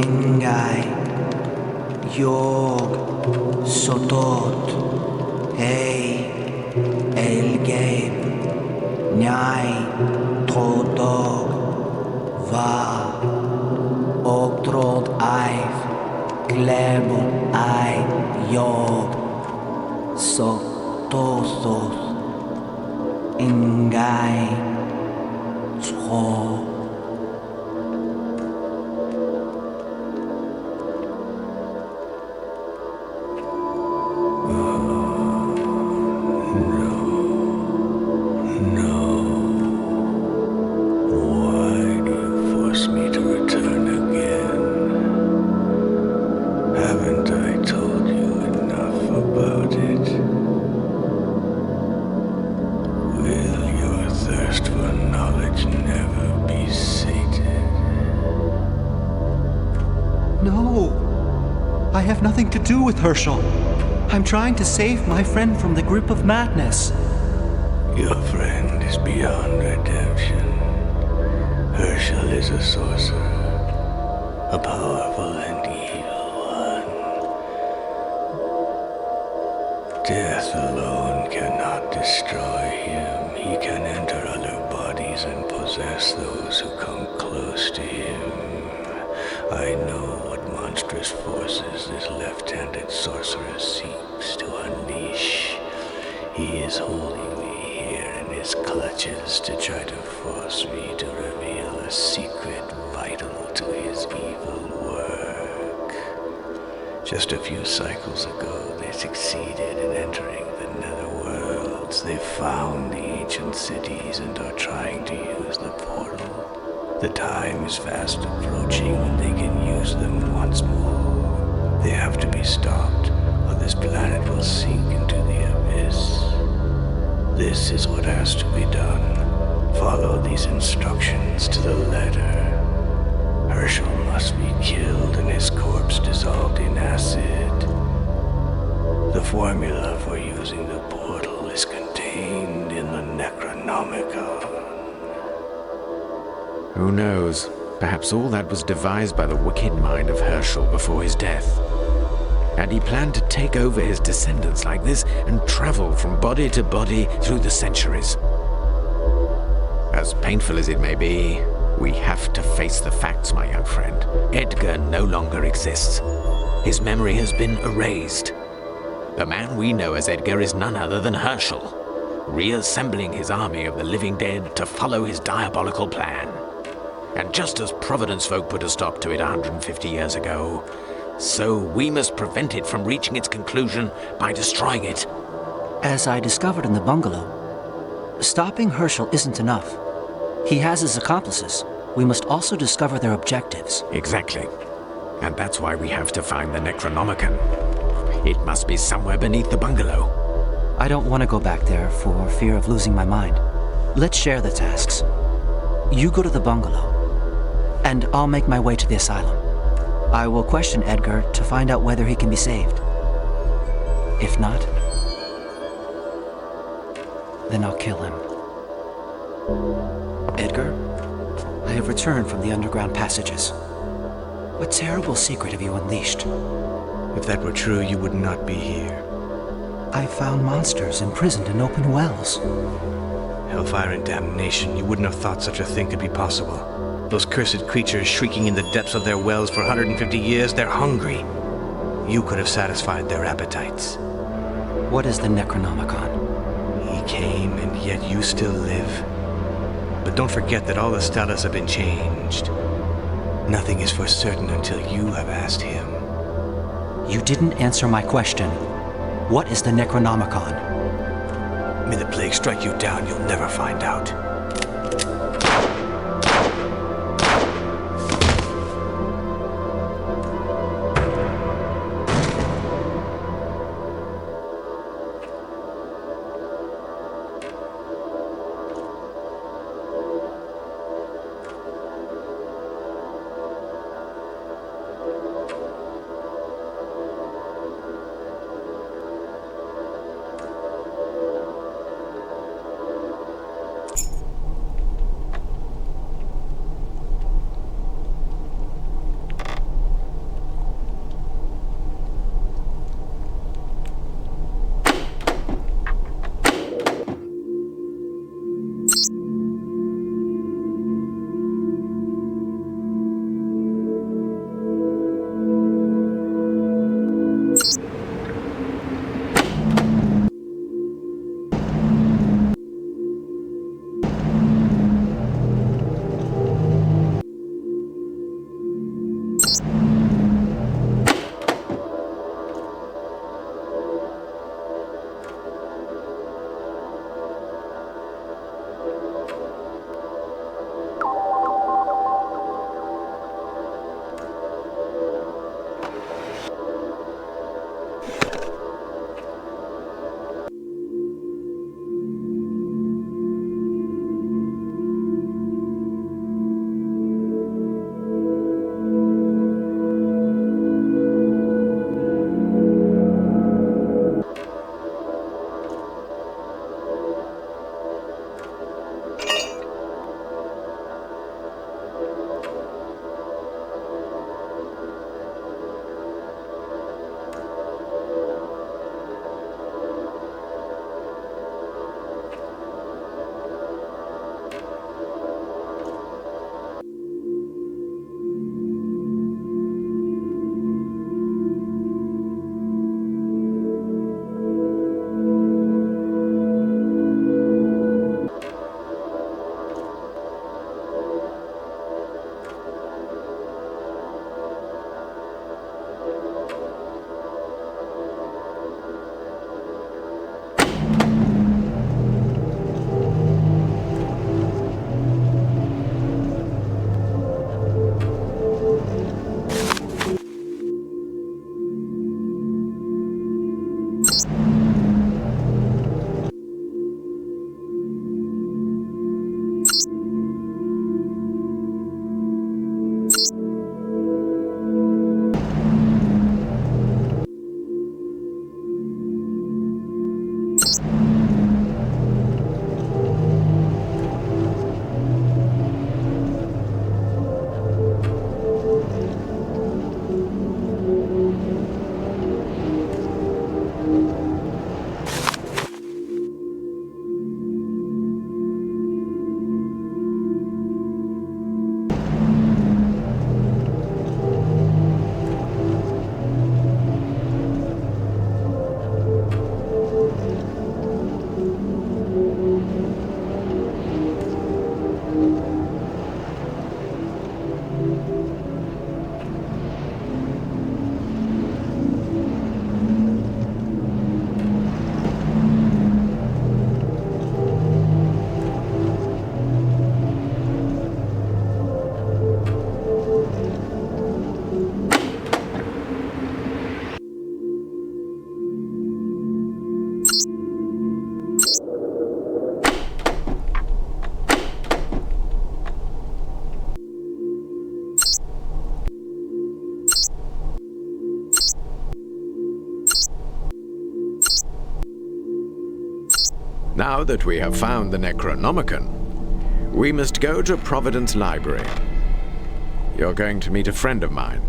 Engai Yog Sotot Hey Elgame Nyai Trodog Va Ogtrod Ive Glebel I Yog Sotosos Ingai Tro I have nothing to do with Herschel. I'm trying to save my friend from the grip of madness. Your friend is beyond redemption. Herschel is a sorcerer, a powerful and evil one. Death alone cannot destroy him. He can enter other bodies and possess those who come close to him. I know what monstrous forces this left-handed sorcerer seeks to unleash. He is holding me here in his clutches to try to force me to reveal a secret vital to his evil work. Just a few cycles ago, they succeeded in entering the netherworlds. They found the ancient cities and are trying to use the portal. The time is fast approaching when they can use them once more. They have to be stopped, or this planet will sink into the abyss. This is what has to be done. Follow these instructions to the letter. Herschel must be killed and his corpse dissolved in acid. The formula for using the portal is contained in the Necronomicon. Who knows? Perhaps all that was devised by the wicked mind of Herschel before his death. And he planned to take over his descendants like this and travel from body to body through the centuries. As painful as it may be, we have to face the facts, my young friend. Edgar no longer exists. His memory has been erased. The man we know as Edgar is none other than Herschel, reassembling his army of the living dead to follow his diabolical plan. And just as Providence folk put a stop to it 150 years ago, so we must prevent it from reaching its conclusion by destroying it. As I discovered in the bungalow, stopping Herschel isn't enough. He has his accomplices. We must also discover their objectives. Exactly. And that's why we have to find the Necronomicon. It must be somewhere beneath the bungalow. I don't want to go back there for fear of losing my mind. Let's share the tasks. You go to the bungalow, and I'll make my way to the asylum. I will question Edgar to find out whether he can be saved. If not, then I'll kill him. Edgar, I have returned from the underground passages. What terrible secret have you unleashed? If that were true, you would not be here. I found monsters imprisoned in open wells. Hellfire and damnation, you wouldn't have thought such a thing could be possible. Those cursed creatures shrieking in the depths of their wells for 150 years, they're hungry. You could have satisfied their appetites. What is the Necronomicon? He came, and yet you still live. But don't forget that all the status have been changed. Nothing is for certain until you have asked him. You didn't answer my question. What is the Necronomicon? May the plague strike you down, you'll never find out. Now that we have found the Necronomicon, we must go to Providence Library. You're going to meet a friend of mine.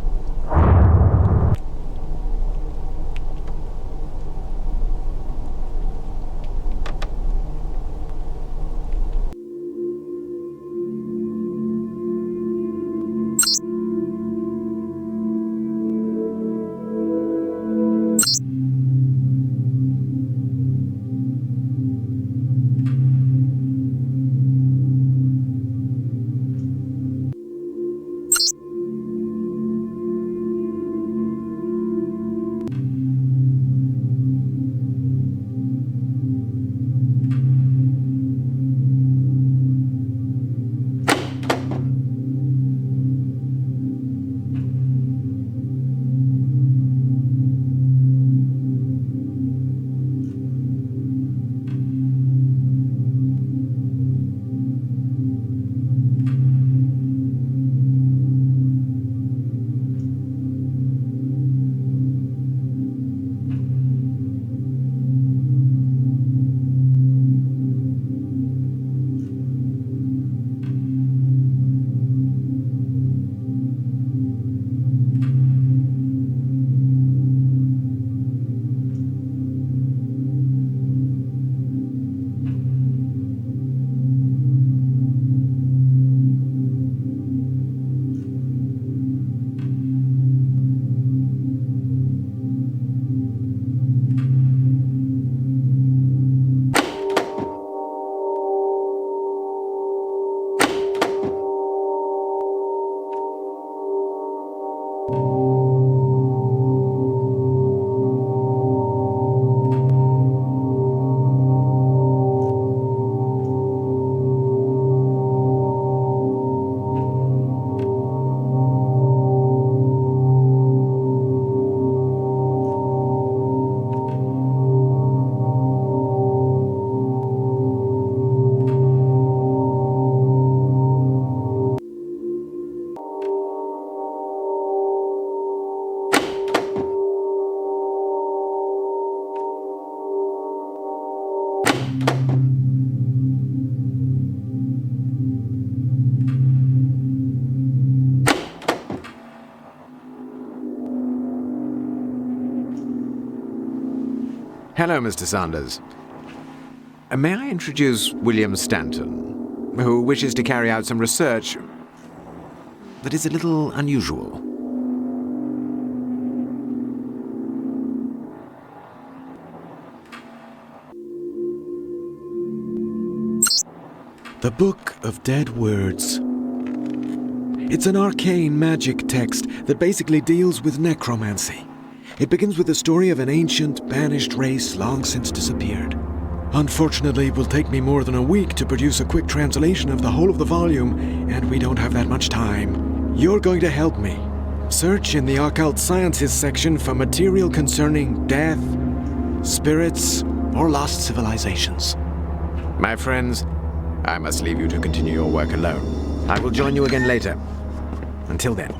Hello, Mr. Sanders. May I introduce William Stanton, who wishes to carry out some research that is a little unusual. The Book of Dead Words. It's an arcane magic text that basically deals with necromancy. It begins with the story of an ancient, banished race long since disappeared. Unfortunately, it will take me more than a week to produce a quick translation of the whole of the volume, and we don't have that much time. You're going to help me. Search in the occult sciences section for material concerning death, spirits, or lost civilizations. My friends, I must leave you to continue your work alone. I will join you again later. Until then.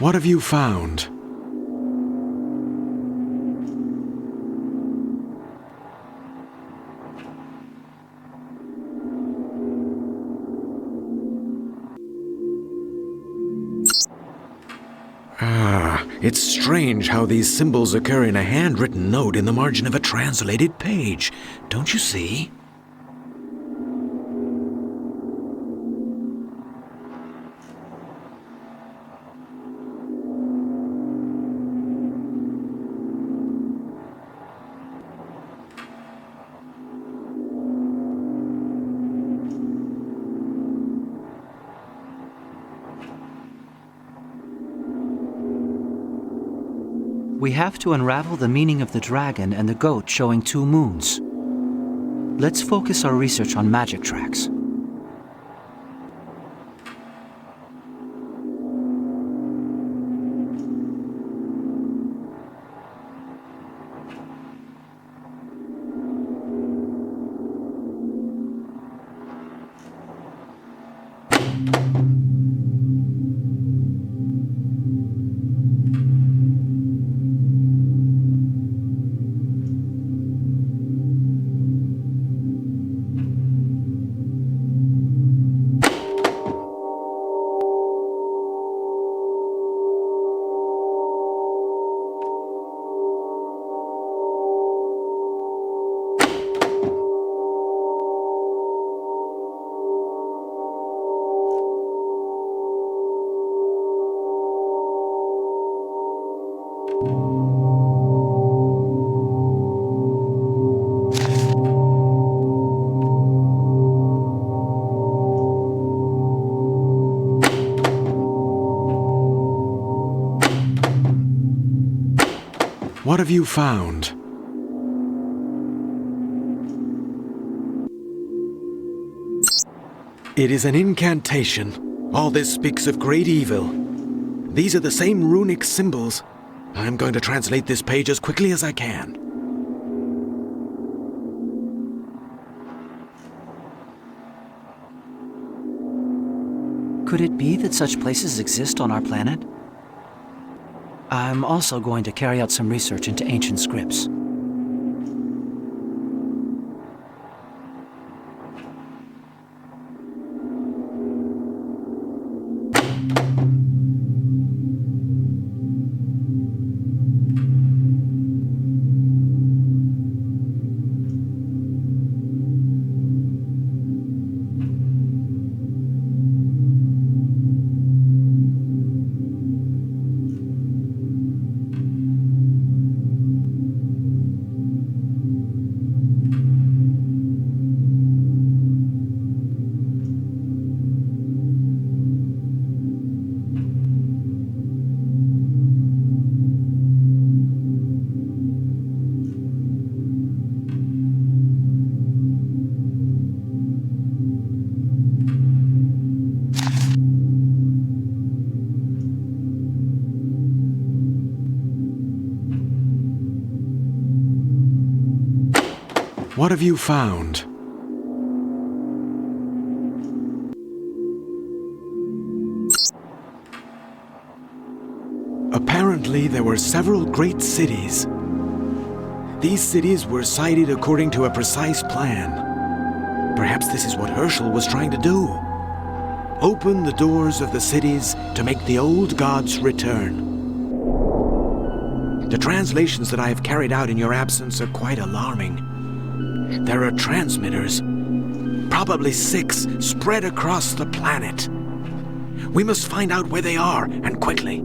What have you found? It's strange how these symbols occur in a handwritten note in the margin of a translated page. Don't you see? We have to unravel the meaning of the dragon and the goat showing 2 moons. Let's focus our research on magic tracks. What have you found? It is an incantation. All this speaks of great evil. These are the same runic symbols. I'm going to translate this page as quickly as I can. Could it be that such places exist on our planet? I'm also going to carry out some research into ancient scripts. What have you found? Apparently, there were several great cities. These cities were sited according to a precise plan. Perhaps this is what Herschel was trying to do. Open the doors of the cities to make the old gods return. The translations that I have carried out in your absence are quite alarming. There are transmitters, probably 6, spread across the planet. We must find out where they are, and quickly.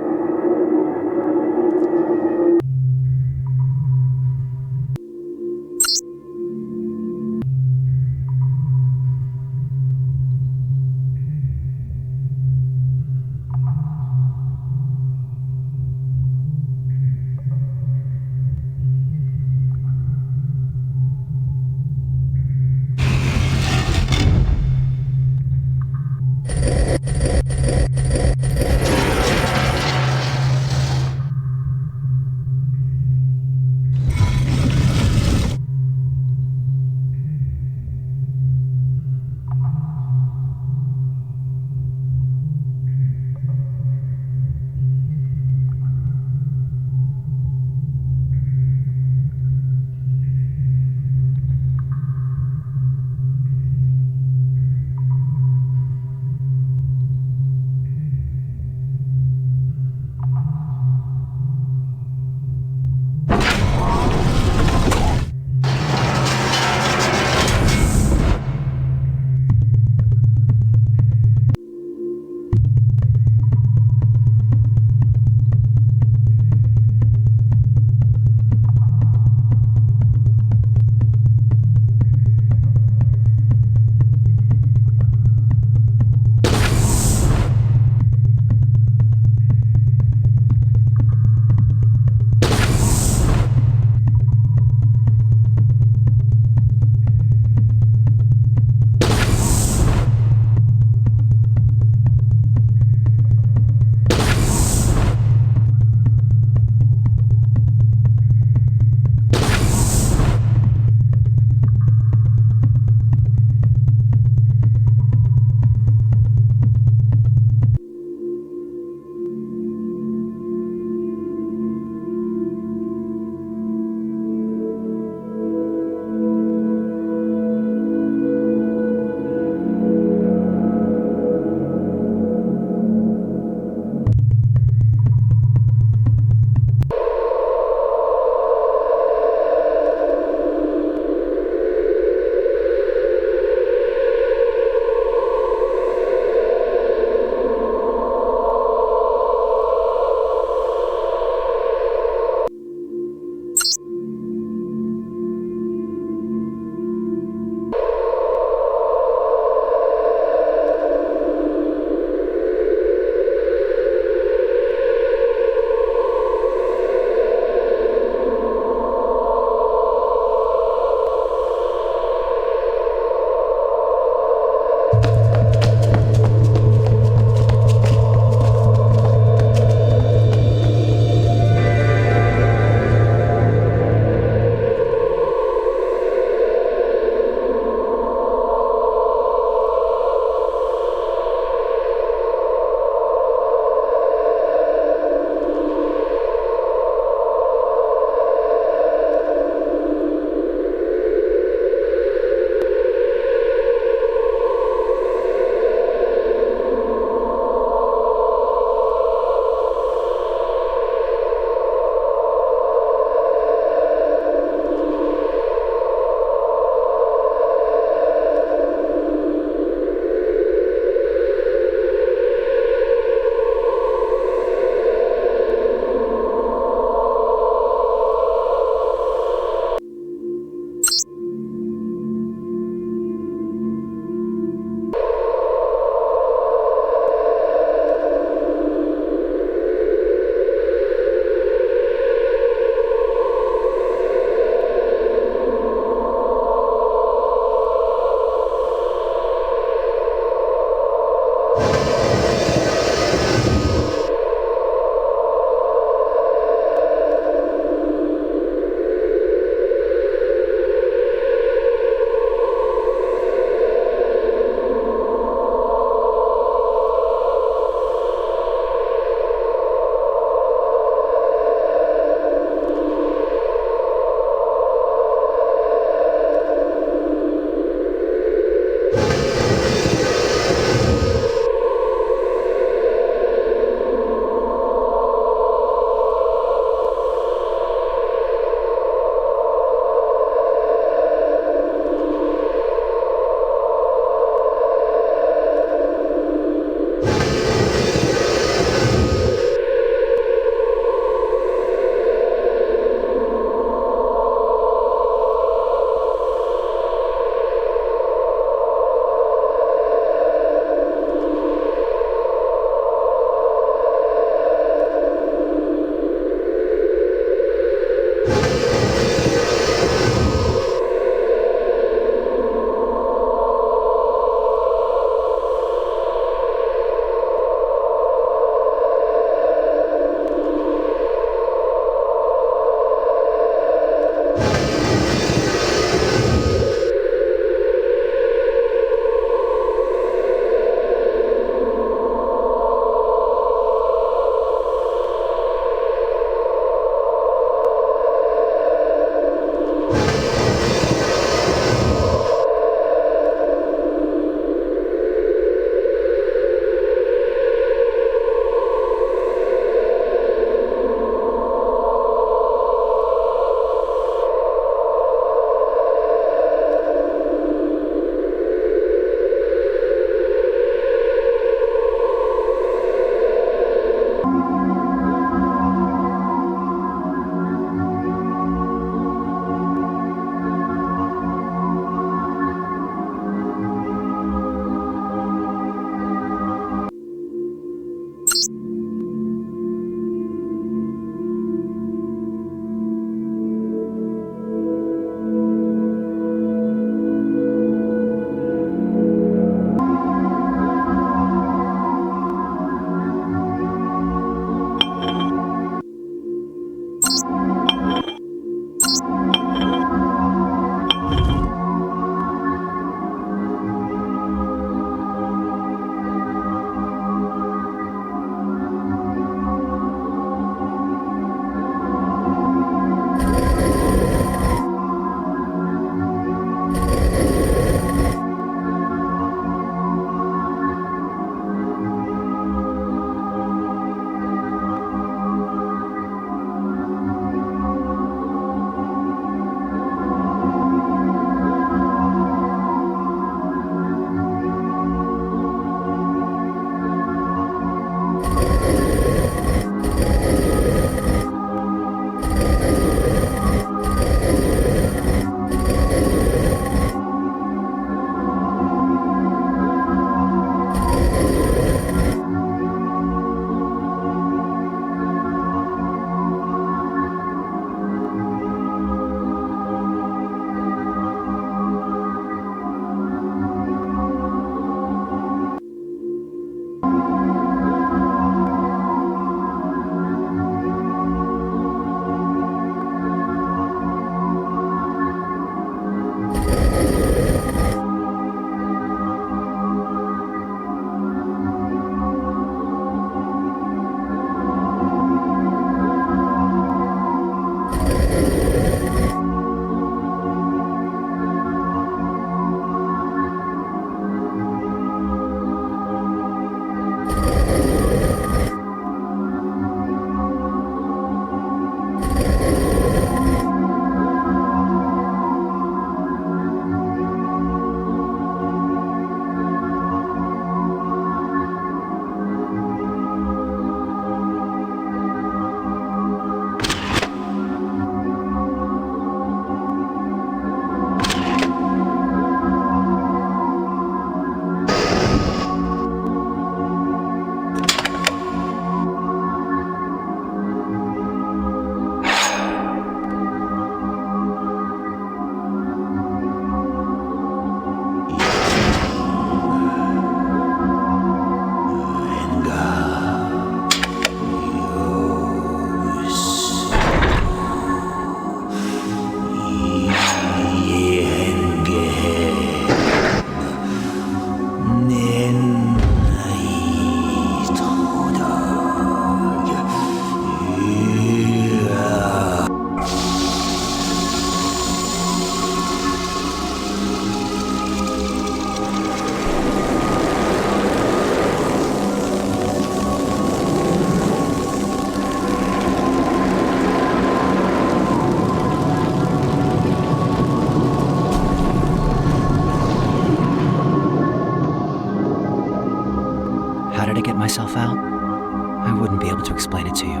explain it to you.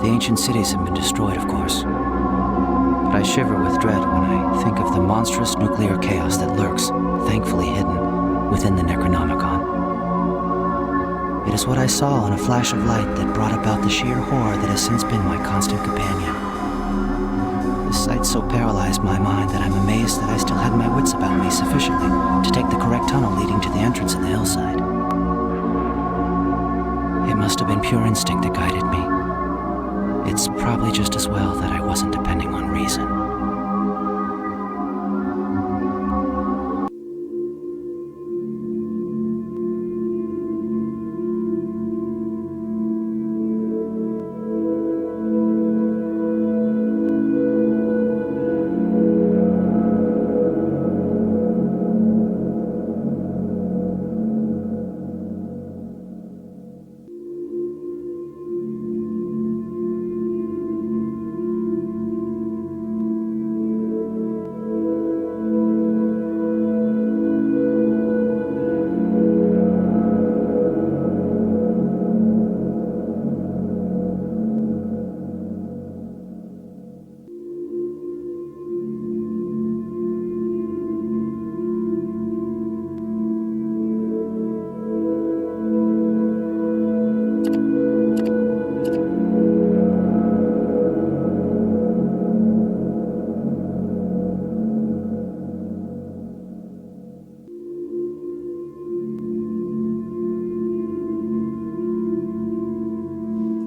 The ancient cities have been destroyed, of course. But I shiver with dread when I think of the monstrous nuclear chaos that lurks, thankfully hidden, within the Necronomicon. It is what I saw in a flash of light that brought about the sheer horror that has since been my constant companion. The sight so paralyzed my mind that I'm amazed that I still had my wits about me sufficiently to take the correct tunnel leading to the entrance in the hillside. It must have been pure instinct that guided me. It's probably just as well that I wasn't depending on reason.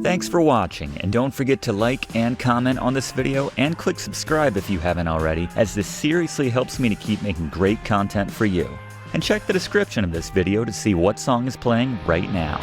Thanks for watching, and don't forget to like and comment on this video and click subscribe if you haven't already, as this seriously helps me to keep making great content for you. And check the description of this video to see what song is playing right now.